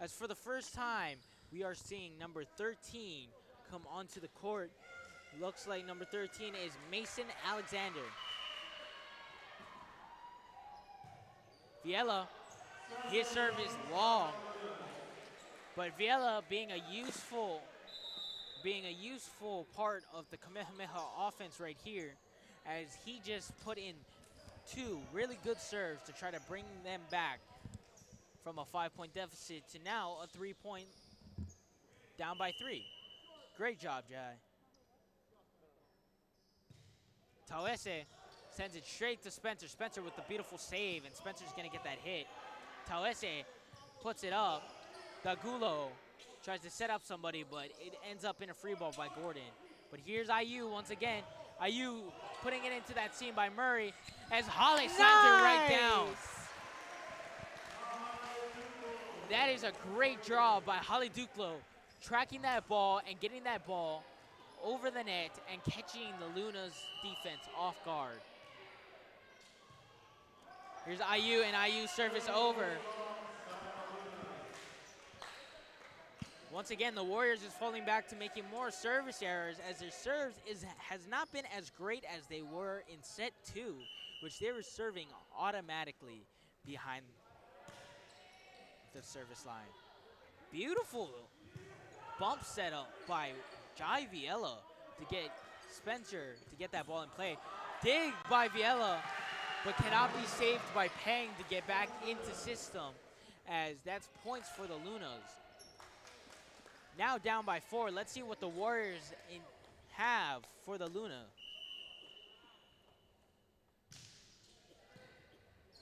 As for the first time, we are seeing number 13 come onto the court. Looks like number 13 is Mason Alexander. Viella, his serve is long, but Viella being a useful part of the Kamehameha offense right here, as he just put in 2 really good serves to try to bring them back from a 5-point deficit to now a 3-point down by 3. Great job, Jai. Toese Sends it straight to Spencer. Spencer with the beautiful save, and Spencer's going to get that hit. Tauese puts it up. Dagulo tries to set up somebody, but it ends up in a free ball by Gordon. But here's IU once again. IU putting it into that seam by Murray as Holly sends it right down. That is a great draw by Holly Duclo, tracking that ball and getting that ball over the net and catching the Luna's defense off guard. Here's IU, and IU service over. Once again, the Warriors is falling back to making more service errors as their serves has not been as great as they were in set 2, which they were serving automatically behind the service line. Beautiful bump setup by Jai Viella to get Spencer to get that ball in play. Dig by Viella, but cannot be saved by Peng to get back into system, as that's points for the Lunas. Now down by 4. Let's see what the Warriors have for the Luna.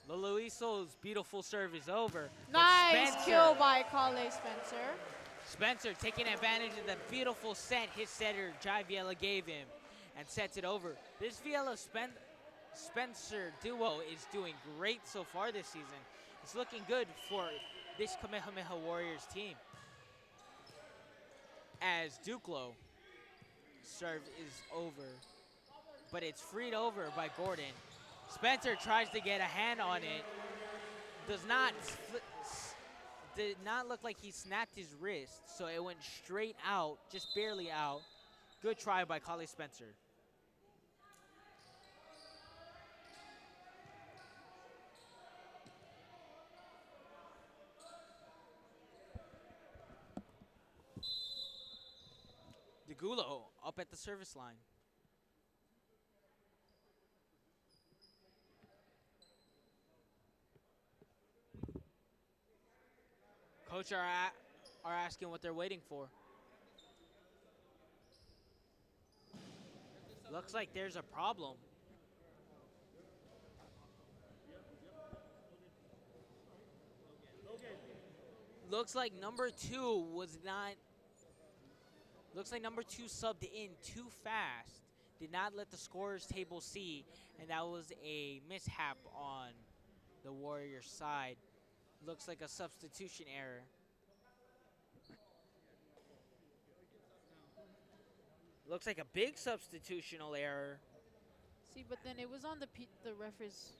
Luiso's beautiful serve is over. Nice kill by Kale Spencer. Spencer taking advantage of the beautiful set his setter Jai Viella gave him and sets it over. This Viella Spencer duo is doing great so far this season. It's looking good for this Kamehameha Warriors team. As Duclo serve is over, but it's freed over by Gordon. Spencer tries to get a hand on it. Did not look like he snapped his wrist, so it went straight out, just barely out. Good try by Kale Spencer. DeGulo up at the service line. Coach are asking what they're waiting for. Looks like there's a problem. Looks like number 2 was not. Looks like number 2 subbed in too fast. Did not let the scorer's table see, and that was a mishap on the Warriors side. Looks like a substitution error. Looks like a big substitutional error. See, but then it was on the referee's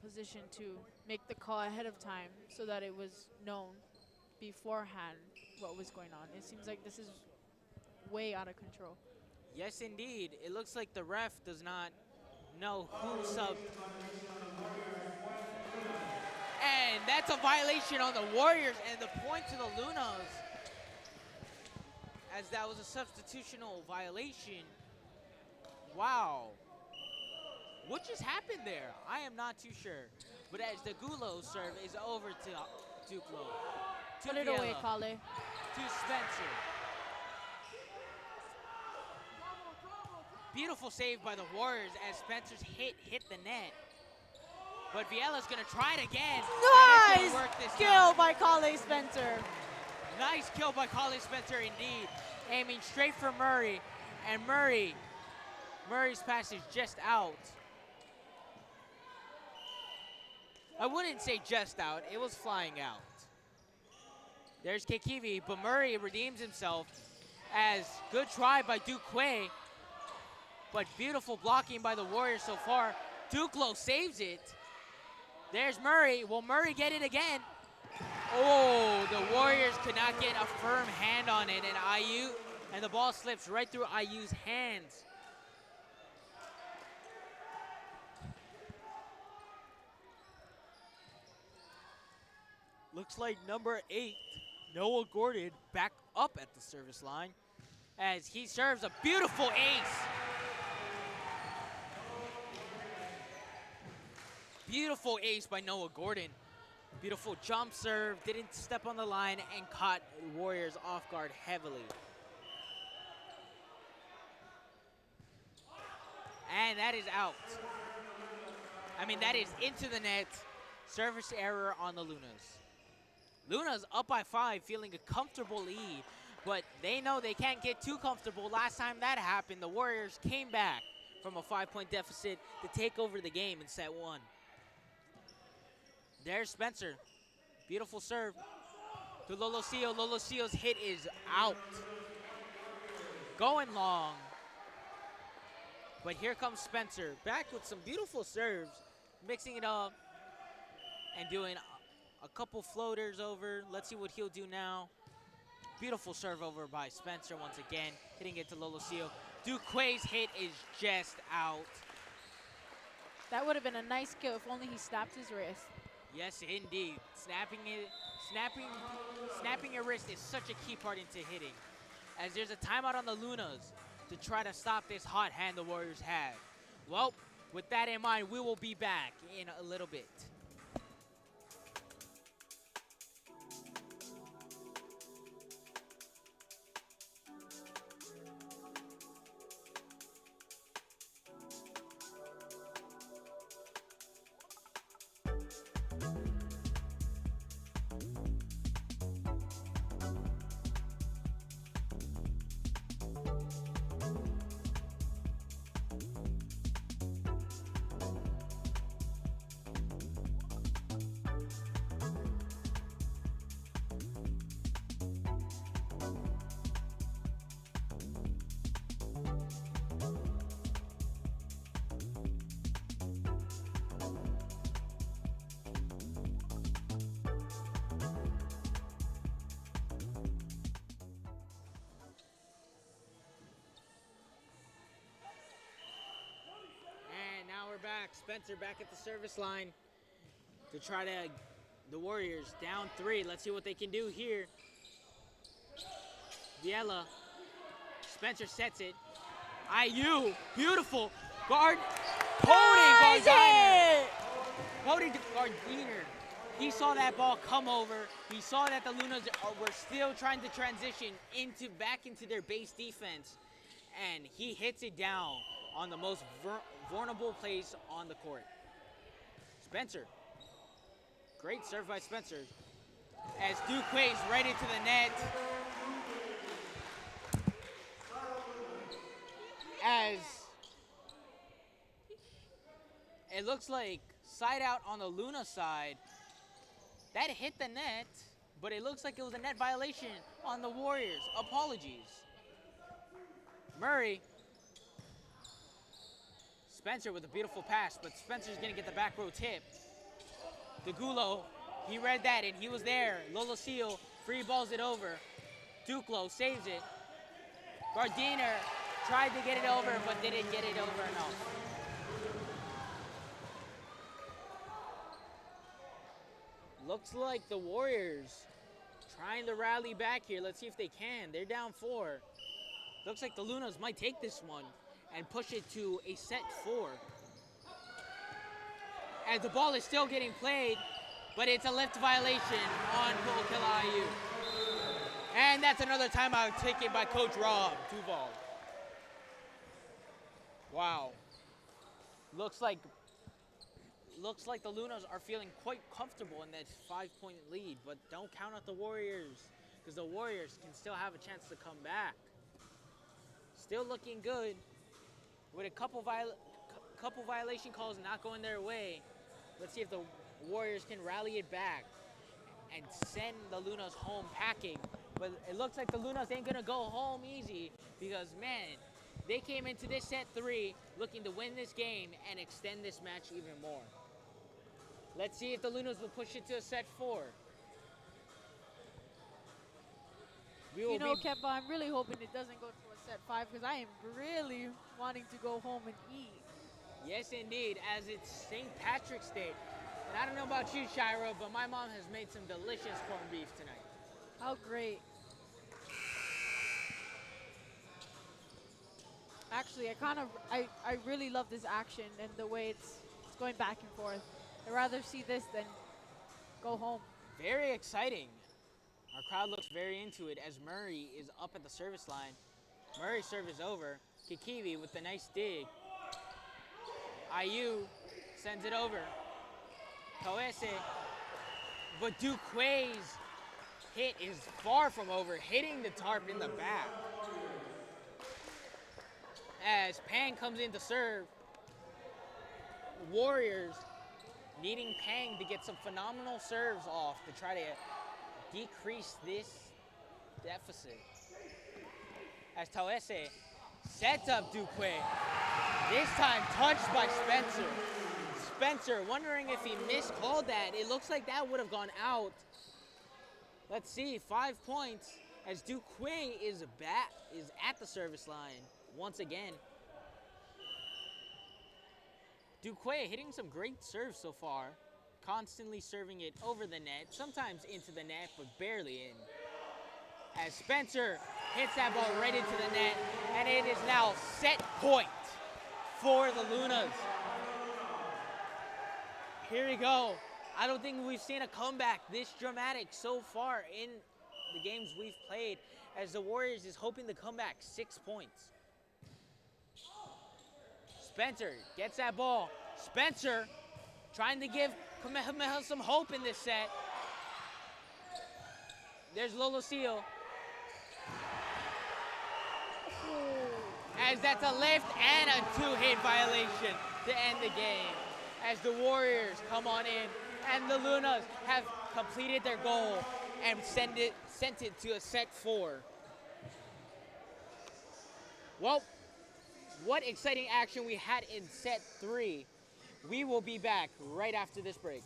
position to make the call ahead of time so that it was known beforehand what was going on. It seems like this is way out of control. Yes, indeed. It looks like the ref does not know who subbed. And that's a violation on the Warriors and the point to the Lunas, as that was a substitutional violation. Wow. What just happened there? I am not too sure. But as the Gulo serve is over to Duclo. Put it away, Kale. To Spencer. Beautiful save by the Warriors as Spencer's hit the net. But Viella's going to try it again. Nice kill by Kale Spencer. Nice kill by Kale Spencer indeed. Aiming straight for Murray. And Murray's pass is just out. I wouldn't say just out. It was flying out. There's Kekivi, but Murray redeems himself as good try by Duque. But beautiful blocking by the Warriors so far. Duclo saves it. There's Murray. Will Murray get it again? Oh, the Warriors could not get a firm hand on it, and the ball slips right through IU's hands. Looks like number 8, Noah Gordon, back up at the service line as he serves a beautiful ace. Beautiful ace by Noah Gordon. Beautiful jump serve, didn't step on the line, and caught Warriors off guard heavily. And that is out. I mean, that is into the net. Service error on the Lunas. Luna's up by 5, feeling a comfortable lead, but they know they can't get too comfortable. Last time that happened, the Warriors came back from a 5-point deficit to take over the game in set 1. There's Spencer. Beautiful serve to Lolosio. Lolosio's hit is out. Going long. But here comes Spencer, back with some beautiful serves, mixing it up and doing a couple floaters over. Let's see what he'll do now. Beautiful serve over by Spencer once again, hitting it to Lolosio. Duquesne's hit is just out. That would have been a nice kill if only he snapped his wrist. Yes, indeed. Snapping your wrist is such a key part into hitting. As there's a timeout on the Lunas to try to stop this hot hand the Warriors have. Well, with that in mind, we will be back in a little bit. Back. Spencer back at the service line to try to, the Warriors down 3. Let's see what they can do here. Viela, Spencer sets it. IU, beautiful. Guard, Cody Gardiner. He saw that ball come over. He saw that the Lunas were still trying to transition back into their base defense. And he hits it down on the most vulnerable place on the court. Spencer. Great serve by Spencer. As Duquesne's right into the net. As it looks like side out on the Luna side. That hit the net, but it looks like it was a net violation on the Warriors. Apologies. Murray. Spencer with a beautiful pass, but Spencer's gonna get the back row tip. DeGulo, he read that and he was there. Lolosio free balls it over. Duclo saves it. Gardiner tried to get it over, but didn't get it over enough. Looks like the Warriors trying to rally back here. Let's see if they can. They're down 4. Looks like the Lunas might take this one and push it to a set 4. As the ball is still getting played, but it's a lift violation on Pu'ukela IU. And that's another timeout taken by Coach Rob Duval. Wow. Looks like the Lunas are feeling quite comfortable in that 5-point lead, but don't count out the Warriors, because the Warriors can still have a chance to come back. Still looking good. With a couple violation calls not going their way, let's see if the Warriors can rally it back and send the Lunas home packing. But it looks like the Lunas ain't gonna go home easy, because man, they came into this set 3 looking to win this game and extend this match even more. Let's see if the Lunas will push it to a set 4. Kepa, I'm really hoping it doesn't go to a set 5, because I am really wanting to go home and eat. Yes, indeed, as it's St. Patrick's Day. And I don't know about you, Shira, but my mom has made some delicious corned beef tonight. How great. Actually, I really love this action and the way it's going back and forth. I'd rather see this than go home. Very exciting. Our crowd looks very into it as Murray is up at the service line. Murray's serve is over. Kikivi with the nice dig. IU sends it over. Toese. But Duquay's hit is far from over, hitting the tarp in the back. As Pang comes in to serve, Warriors needing Pang to get some phenomenal serves off to try to decrease this deficit. As Toese sets up Duquay, this time touched by Spencer. Spencer wondering if he miscalled that. It looks like that would have gone out. Let's see, 5 points as Duquay is at the service line once again. Duquay hitting some great serves so far, constantly serving it over the net, sometimes into the net, but barely in. As Spencer hits that ball right into the net, and it is now set point for the Lunas. Here we go. I don't think we've seen a comeback this dramatic so far in the games we've played, as the Warriors is hoping to come back 6 points. Spencer gets that ball. Spencer trying to give Kamehameha some hope in this set. There's Lolo Seal. As that's a lift and a 2-hit violation to end the game. As the Warriors come on in and the Lunas have completed their goal and sent it to a set 4. Well, what exciting action we had in set 3. We will be back right after this break.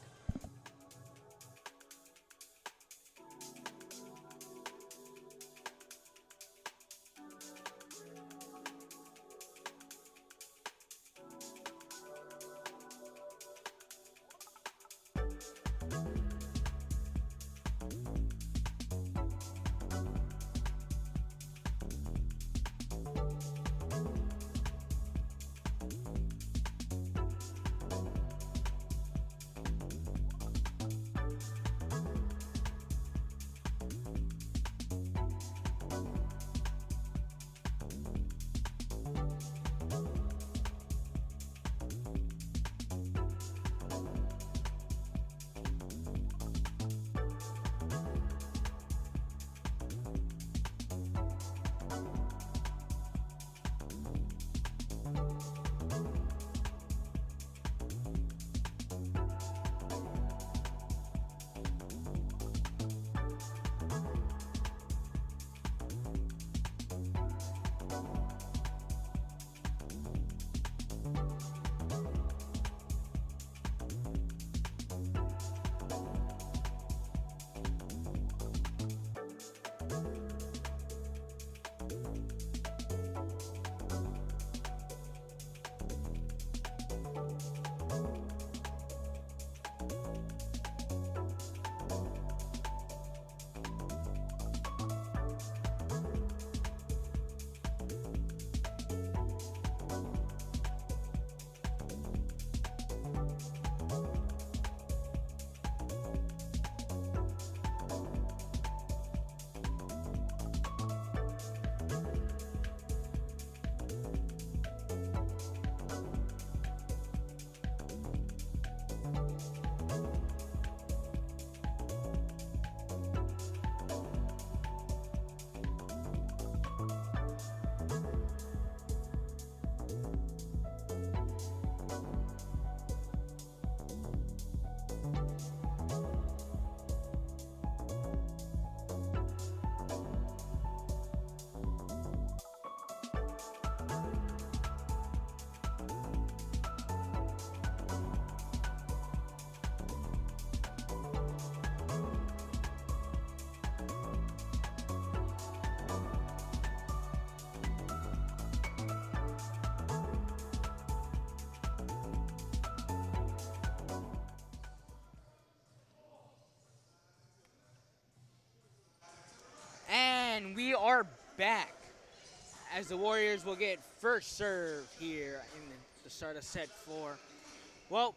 And we are back as the Warriors will get first serve here in the start of set 4. Well,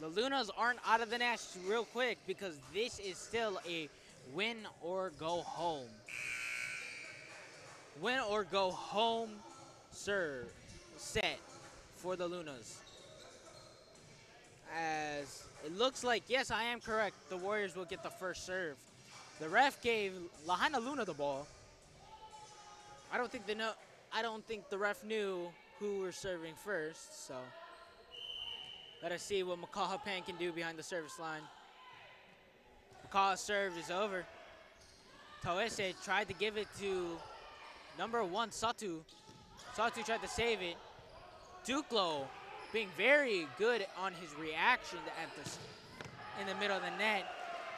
the Lunas aren't out of the nest real quick because this is still a win or go home. Win or go home serve set for the Lunas. As it looks like, yes, I am correct, the Warriors will get the first serve. The ref gave Lahainaluna the ball. I don't think the ref knew who were serving first, so let us see what Kamehameha can do behind the service line. Makaha's serve is over. Toese tried to give it to number 1, Satu. Satu tried to save it. Duklo being very good on his reaction in the middle of the net.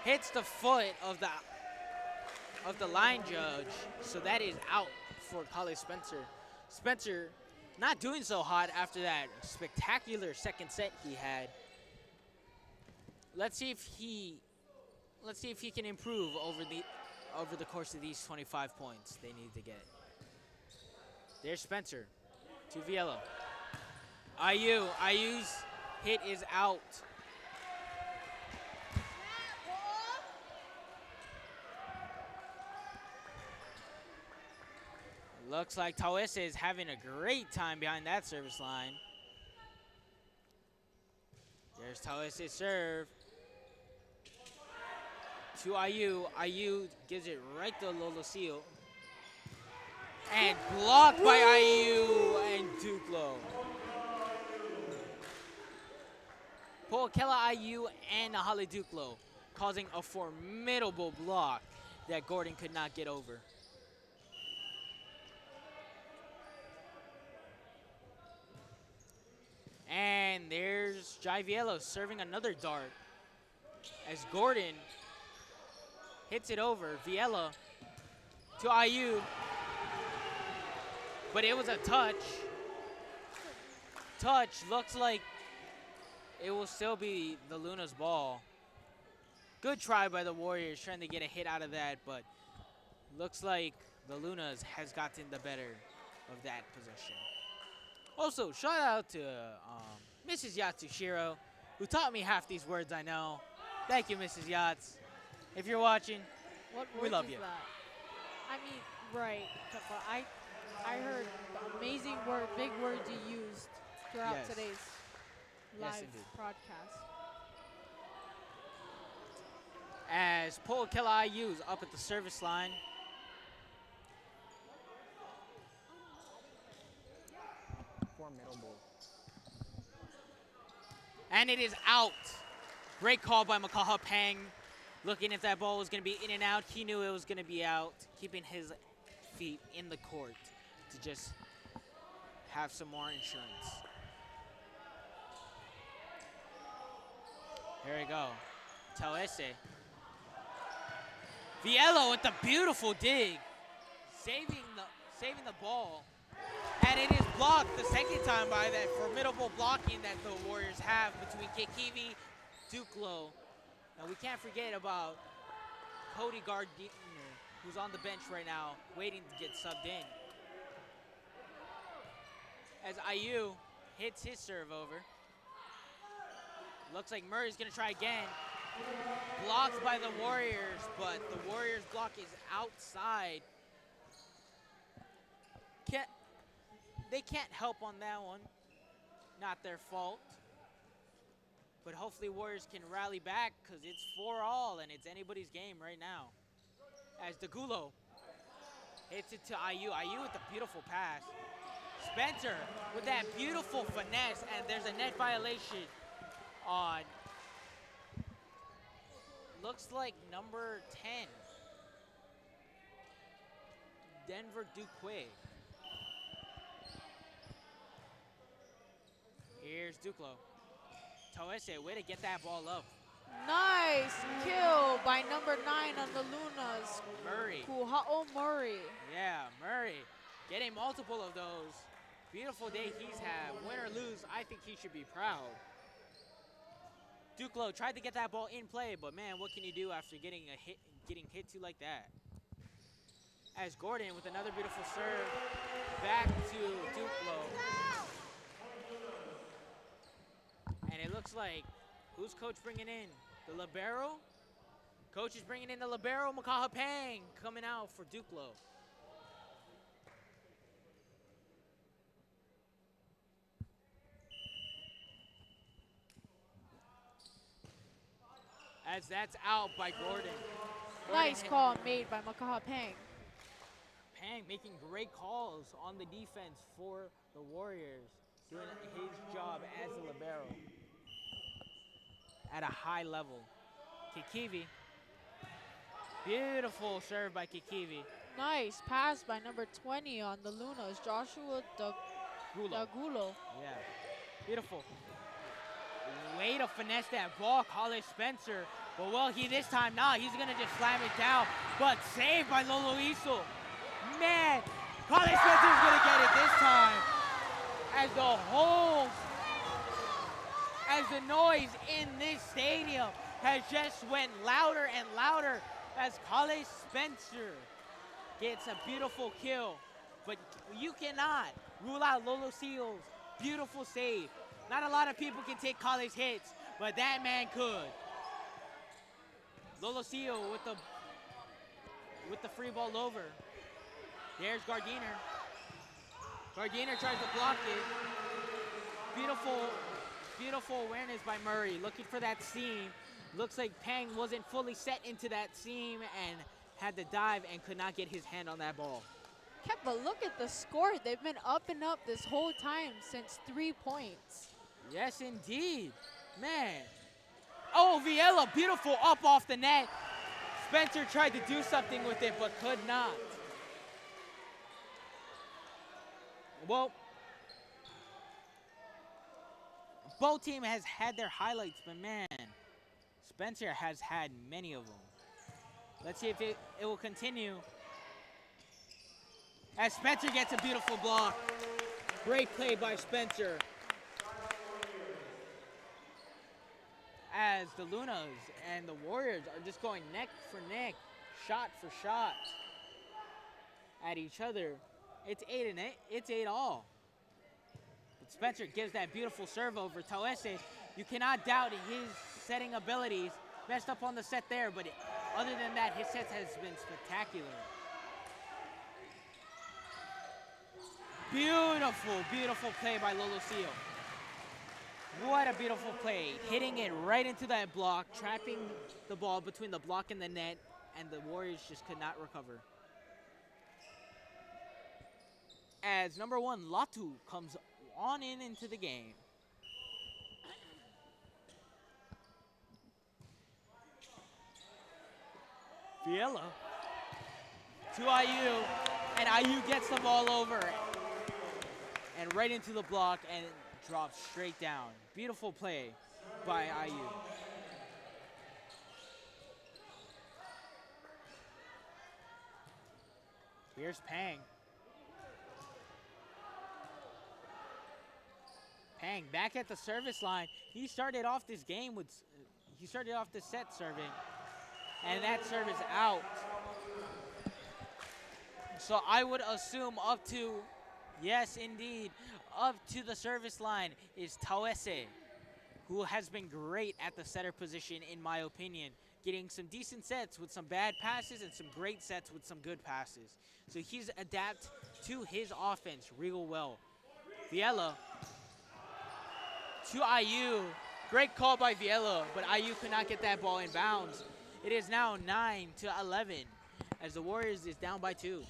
Hits the foot of the line judge, so that is out for Kale Spencer. Spencer not doing so hot after that spectacular second set he had. Let's see if he can improve over the course of these 25 points they need to get. There's Spencer to Vielo. IU's hit is out. Looks like Toese is having a great time behind that service line. There's Toese's serve. To IU. IU gives it right to Lolosio. And blocked by IU and Duklo. Po'okela IU and Nahale Duklo causing a formidable block that Gordon could not get over. And there's Jai Vielo serving another dart as Gordon hits it over. Viela to IU, but it was a touch. Looks like it will still be the Luna's ball. Good try by the Warriors trying to get a hit out of that, but looks like the Lunas has gotten the better of that possession. Also, shout out to Mrs. Yatsushiro, who taught me half these words I know. Thank you, Mrs. Yats. If you're watching, we love you. That? I mean, right, Kepa. I heard the amazing big words you used throughout today's live broadcast. As Po'okela IU's up at the service line. Formidable. And it is out. Great call by Kamehameha. Looking if that ball was going to be in and out. He knew it was going to be out. Keeping his feet in the court to just have some more insurance. Here we go. Toese. Vielo with the beautiful dig. Saving the ball. And it is blocked the second time by that formidable blocking that the Warriors have between Kekivi, Duklo. And we can't forget about Cody Gardiner, who's on the bench right now, waiting to get subbed in. As IU hits his serve over. Looks like Murray's gonna try again. Blocked by the Warriors, but the Warriors block is outside. They can't help on that one. Not their fault. But hopefully Warriors can rally back because it's 4-all and it's anybody's game right now. As Degulo hits it to IU. IU with a beautiful pass. Spencer with that beautiful finesse, and there's a net violation on, looks like number 10, Denver Duque. Here's Duklo. Toese, way to get that ball up. Nice kill by number 9 on the Lunas. Murray. Kuha'o Murray. Yeah, Murray. Getting multiple of those. Beautiful day he's had. Win or lose, I think he should be proud. Duklo tried to get that ball in play, but man, what can you do after getting hit to like that? As Gordon with another beautiful serve back to Duklo. And it looks like, who's coach bringing in? The libero? Coach is bringing in the libero, Kamehameha, coming out for Duklo. as that's out by Gordon. Nice call made by Makaha Pang. Pang making great calls on the defense for the Warriors, doing his job as a libero at a high level. Kikivi, beautiful serve by Kikivi. Nice pass by number 20 on the Lunas, Joshua Dagulo. Yeah, beautiful. Way to finesse that ball, College Spencer. But well, this time, he's gonna just slam it down. But saved by Lolo Iso. Man, College Spencer's gonna get it this time. As the noise in this stadium has just went louder and louder as College Spencer gets a beautiful kill. But you cannot rule out Lolo Seal's beautiful save. Not a lot of people can take college hits, but that man could. Lolo Seal with the free ball over. There's Gardiner. Gardiner tries to block it. Beautiful awareness by Murray. Looking for that seam. Looks like Pang wasn't fully set into that seam and had to dive and could not get his hand on that ball. Kepa, look at the score. They've been up and up this whole time since 3 points. Yes, indeed. Man. Oh, Viela, beautiful up off the net. Spencer tried to do something with it, but could not. Well, both teams has had their highlights, but man, Spencer has had many of them. Let's see if it will continue. As Spencer gets a beautiful block. Great play by Spencer. As the Lunas and the Warriors are just going neck for neck, shot for shot at each other. It's 8-8. It's 8-all. But Spencer gives that beautiful serve over. Tawese, you cannot doubt his setting abilities. Messed up on the set there, but other than that, his set has been spectacular. Beautiful play by Lolo Seal. What a beautiful play. Hitting it right into that block, trapping the ball between the block and the net, and the Warriors just could not recover. As number 1, Latu comes on into the game. Viela to IU, and IU gets the ball over and right into the block and drops straight down. Beautiful play by IU. Here's Pang. Pang back at the service line. He started off this set serving, and that serve is out. So I would assume up to, yes indeed, up to the service line is Tawese, who has been great at the setter position in my opinion, getting some decent sets with some bad passes and some great sets with some good passes. So he's adapted to his offense real well. Viela to IU. Great call by Viela, but IU could not get that ball in bounds. It is now 9-11 as the Warriors is down by 2.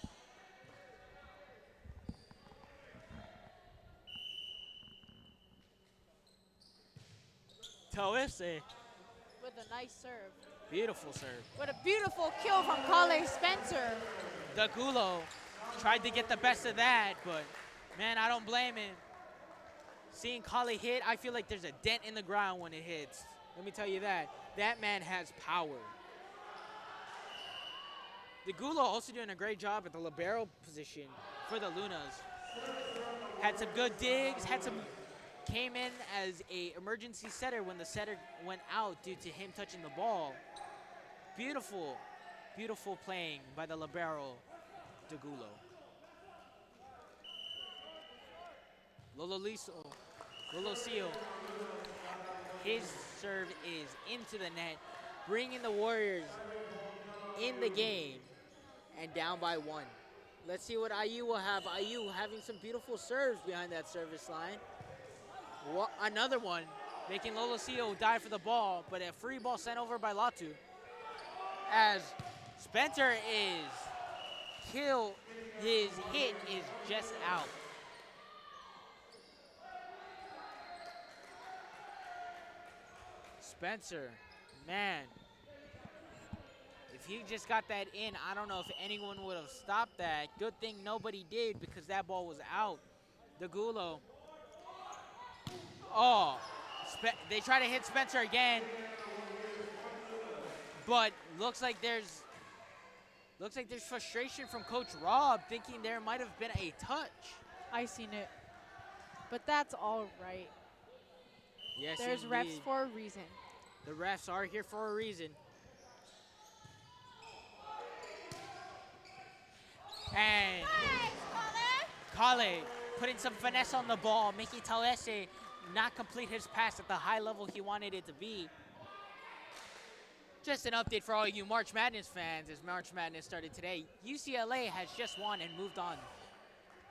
Tawese. With a nice serve. Beautiful serve. What a beautiful kill from Kale Spencer. Dagulo tried to get the best of that, but man, I don't blame him. Seeing Kale hit, I feel like there's a dent in the ground when it hits. Let me tell you that. That man has power. Dagulo also doing a great job at the libero position for the Lunas. Had some good digs, came in as a emergency setter when the setter went out due to him touching the ball. Beautiful playing by the libero, Dagulo. Lolo Seal, his serve is into the net, bringing the Warriors in the game and down by 1. Let's see what IU will have. IU having some beautiful serves behind that service line. Another one. making Lolosio dive for the ball, but a free ball sent over by Latu. As Spencer his hit is just out. Spencer, man, if he just got that in, I don't know if anyone would have stopped that. Good thing nobody did because that ball was out. The Gulo. Oh, they try to hit Spencer again, but looks like there's frustration from Coach Rob, thinking there might have been a touch. I seen it, but that's all right. Yes, there's indeed. refs for a reason. The refs are here for a reason. And Kale putting some finesse on the ball, making Talese not complete his pass at the high level he wanted it to be. Just an update for all you March Madness fans as March Madness started today. UCLA has just won and moved on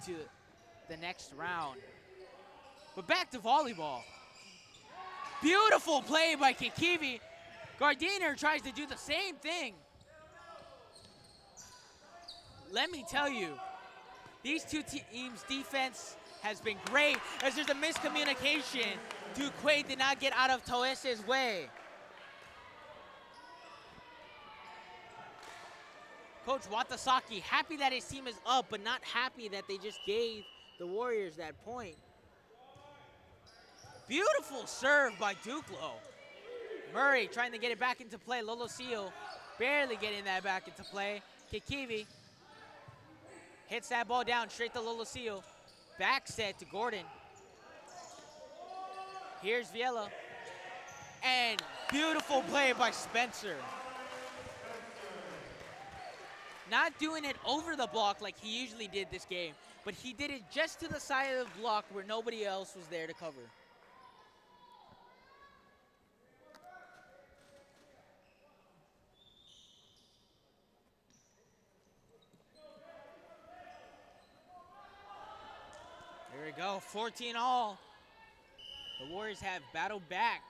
to the next round. But back to volleyball. Beautiful play by Kikivi. Gardiner tries to do the same thing. Let me tell you, these two teams' defense has been great as there's a miscommunication. Duque did not get out of Toese's way. Coach Watasaki happy that his team is up, but not happy that they just gave the Warriors that point. Beautiful serve by Duclo. Murray trying to get it back into play. Lolosio barely getting that back into play. Kikivi hits that ball down straight to Lolosio. Back set to Gordon. Here's Viela. And beautiful play by Spencer. Not doing it over the block like he usually did this game, but he did it just to the side of the block where nobody else was there to cover. Here we go, 14 all. The Warriors have battled back.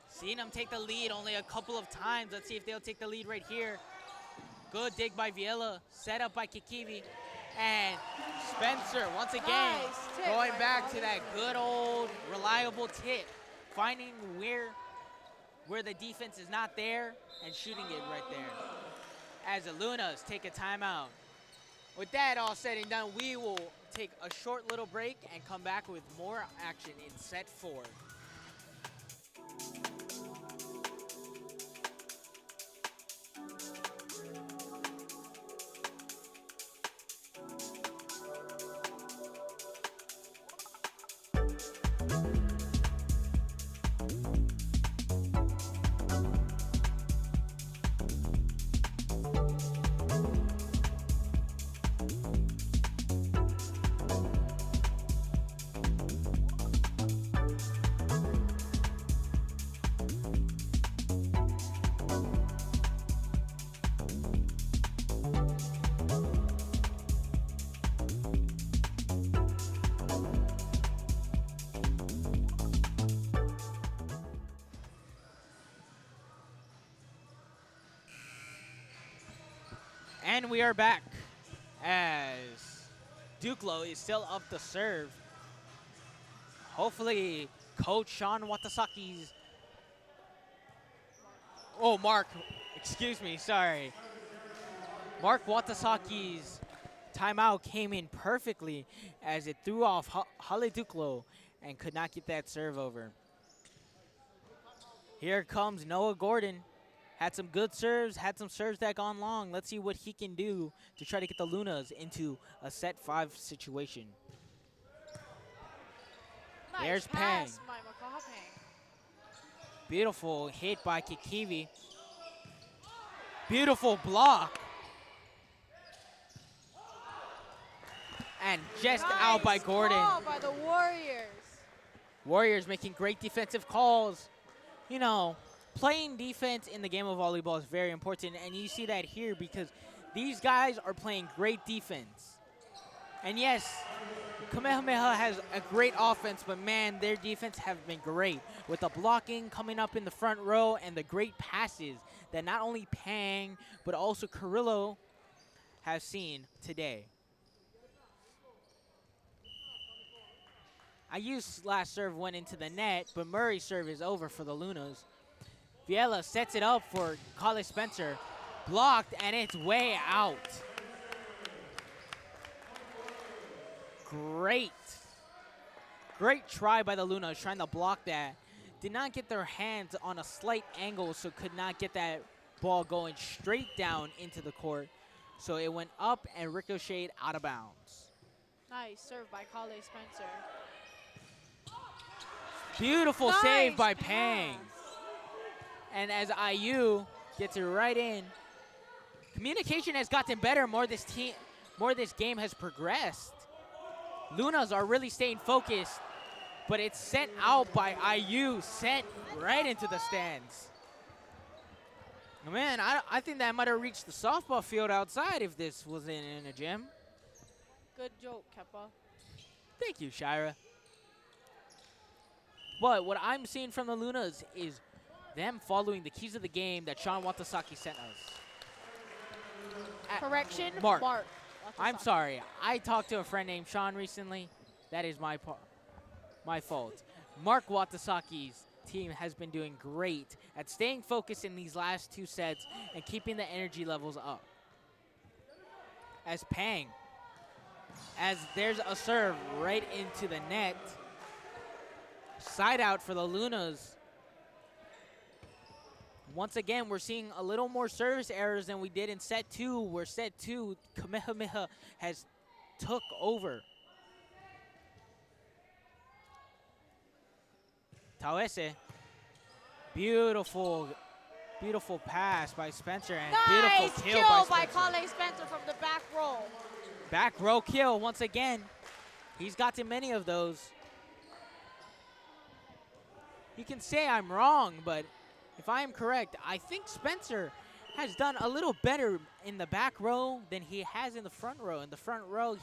Seen them take the lead only a couple of times. Let's see if they'll take the lead right here. Good dig by Viela, set up by Kikivi. And Spencer, once again, Nice going back to that good old reliable tip. Finding where the defense is not there and shooting it right there. As the Lunas take a timeout. With that all said and done, we will take a short little break and come back with more action in set 4. And we are back as Duclo is still up to serve. Hopefully, Coach Sean Watasaki's... Oh, Mark, excuse me, sorry. Mark Watasaki's timeout came in perfectly as it threw off Hale Duclo and could not get that serve over. Here comes Noah Gordon. Had some good serves, had some serves that gone long. Let's see what he can do to try to get the Lunas into a set 5 situation. Nice There's pass Pang. by Makaha Pang. Beautiful hit by Kikivi. Beautiful block. And just out by Gordon. Call by the Warriors. Warriors making great defensive calls. You know, playing defense in the game of volleyball is very important, and you see that here because these guys are playing great defense. And yes, Kamehameha has a great offense, but man, their defense have been great. With the blocking coming up in the front row and the great passes that not only Pang, but also Carrillo have seen today. IU's last serve went into the net, but Murray's serve is over for the Lunas. Viela sets it up for Kale Spencer. Blocked, and it's way out. Great try by the Lunas trying to block that. Did not get their hands on a slight angle, so could not get that ball going straight down into the court. So it went up and ricocheted out of bounds. Nice serve by Kale Spencer. Beautiful save by pass. Pang. And as IU gets it right in, communication has gotten better more this game has progressed. Lunas are really staying focused, but it's sent out by IU, sent right into the stands. Man, I think that might have reached the softball field outside if this was in a gym. Good joke, Kepa. Thank you, Shira. But what I'm seeing from the Lunas is them following the keys of the game that Sean Watasaki sent us. Correction, Mark. I'm Watasaki. sorry. I talked to a friend named Sean recently. That is my fault. Mark Watasaki's team has been doing great at staying focused in these last two sets and keeping the energy levels up. As Pang, as there's a serve right into the net. Side out for the Lunas. Once again, we're seeing a little more service errors than we did in set two, where set two, Kamehameha has took over. Tawese, beautiful pass by Spencer, and Nice beautiful kill by Spencer. Kale Spencer from the back row. Back row kill once again. He's gotten many of those. You can say I'm wrong, but if I am correct, I think Spencer has done a little better in the back row than he has in the front row. In the front row,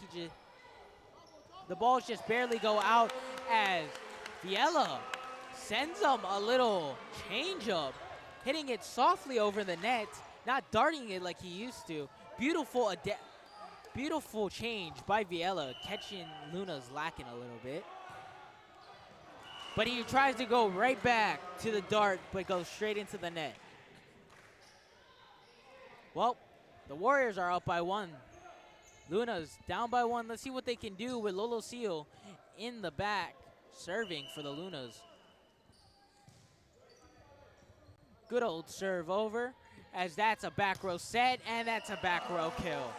the balls just barely go out as Viela sends him a little change-up, hitting it softly over the net, not darting it like he used to. Beautiful change by Viela, catching Luna's lacking a little bit. But he tries to go right back to the dart, but goes straight into the net. Well, the Warriors are up by one. Luna's down by one. Let's see what they can do with Lolo Seal in the back, serving for the Lunas. Good old serve over, as that's a back row set, and that's a back row kill.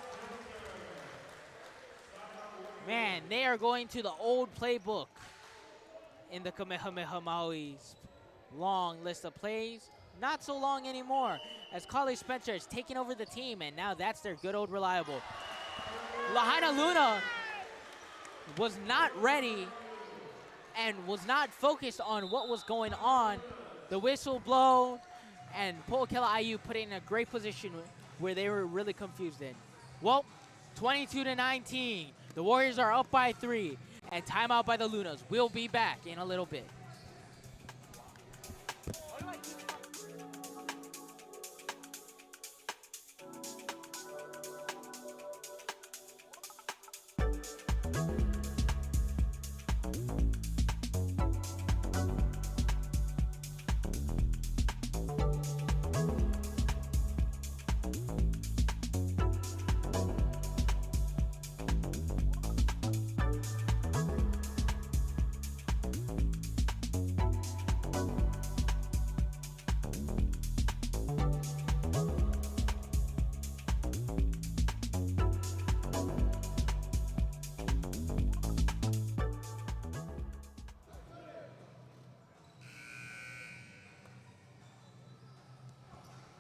Man, they are going to the old playbook in the Kamehameha Maui's long list of plays. Not so long anymore, as Kale Spencer is taking over the team, and now that's their good old reliable. Lahainaluna was not ready and was not focused on what was going on. The whistle blown, and Po'okela IU put it in a great position where they were really confused in. Well, 22-19. The Warriors are up by 3. And timeout by the Lunas. We'll be back in a little bit.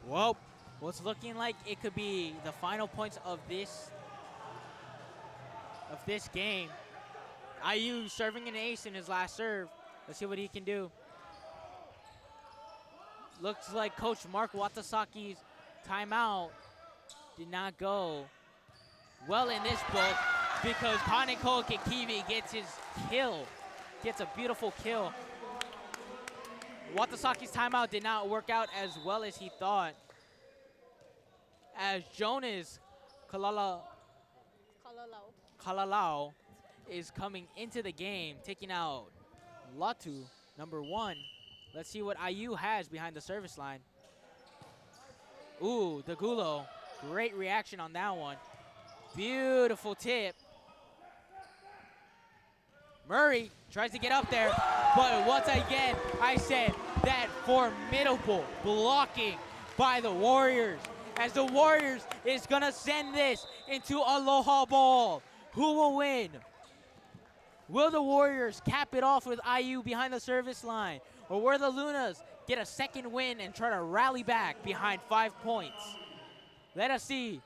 Well, what's looking like it could be the final points of this game. IU serving an ace in his last serve. Let's see what he can do. Looks like Coach Mark Watasaki's timeout did not go well in this book. because Kaneko Kekivi gets his kill. Gets a beautiful kill. Watasaki's timeout did not work out as well as he thought. As Jonas Kalalau is coming into the game, taking out Latu, number 1. Let's see what IU has behind the service line. Ooh, the Gulo. Great reaction on that one. Beautiful tip. Murray tries to get up there, but once again, I said that formidable blocking by the Warriors, as the Warriors is gonna send this into Aloha Ball. Who will win? Will the Warriors cap it off with IU behind the service line, or will the Lunas get a second win and try to rally back behind 5 points? Let us see.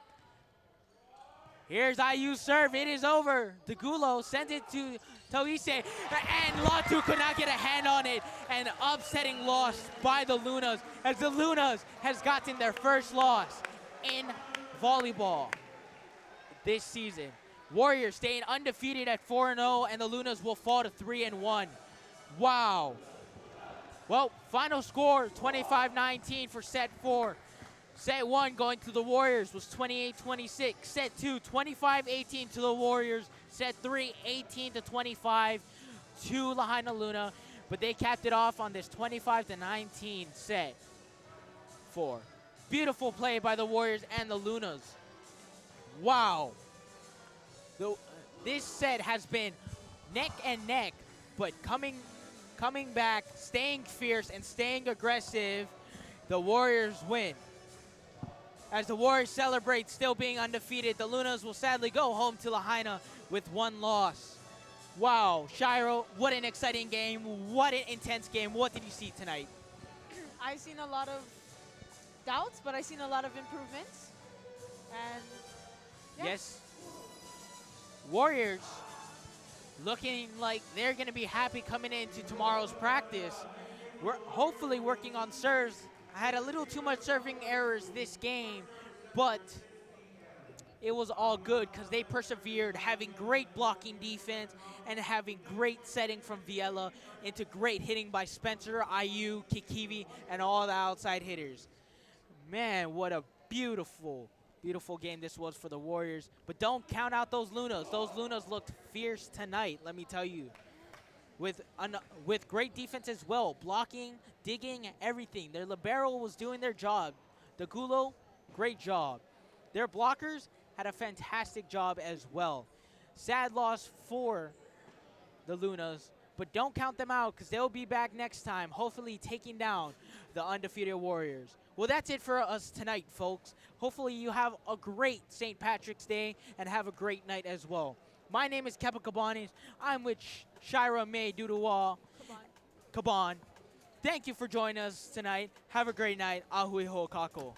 Here's IU's serve. It is over. Degulo sends it to Toise, and Latu could not get a hand on it. An upsetting loss by the Lunas, as the Lunas has gotten their first loss in volleyball this season. Warriors staying undefeated at 4-0, and the Lunas will fall to 3-1. Wow. Well, final score, 25-19 for set 4. Set 1 going to the Warriors was 28-26. Set 2, 25-18 to the Warriors. Set 3, 18-25 to Lahainaluna. But they capped it off on this 25-19 set 4. Beautiful play by the Warriors and the Lunas. Wow. This set has been neck and neck, but coming back, staying fierce and staying aggressive, the Warriors win. As the Warriors celebrate still being undefeated, the Lunas will sadly go home to Lahaina with 1 loss. Wow, Shiro, what an exciting game. What an intense game. What did you see tonight? I've seen a lot of doubts, but I've seen a lot of improvements. And yeah. Yes. Warriors looking like they're going to be happy coming into tomorrow's practice. We're hopefully working on serves. I had a little too much serving errors this game, but it was all good because they persevered, having great blocking defense and having great setting from Viella into great hitting by Spencer, IU, Kikivi, and all the outside hitters. Man, what a beautiful, beautiful game this was for the Warriors. But don't count out those Lunas. Those Lunas looked fierce tonight, let me tell you. With great defense as well, blocking, digging, everything. Their libero was doing their job. The Gulo, great job. Their blockers had a fantastic job as well. Sad loss for the Lunas, but don't count them out because they'll be back next time, hopefully taking down the undefeated Warriors. Well, that's it for us tonight, folks. Hopefully you have a great St. Patrick's Day and have a great night as well. My name is Kepa Cabanas. I'm with Shira May Duduwa Caban. Thank you for joining us tonight. Have a great night. Ahui ho kako.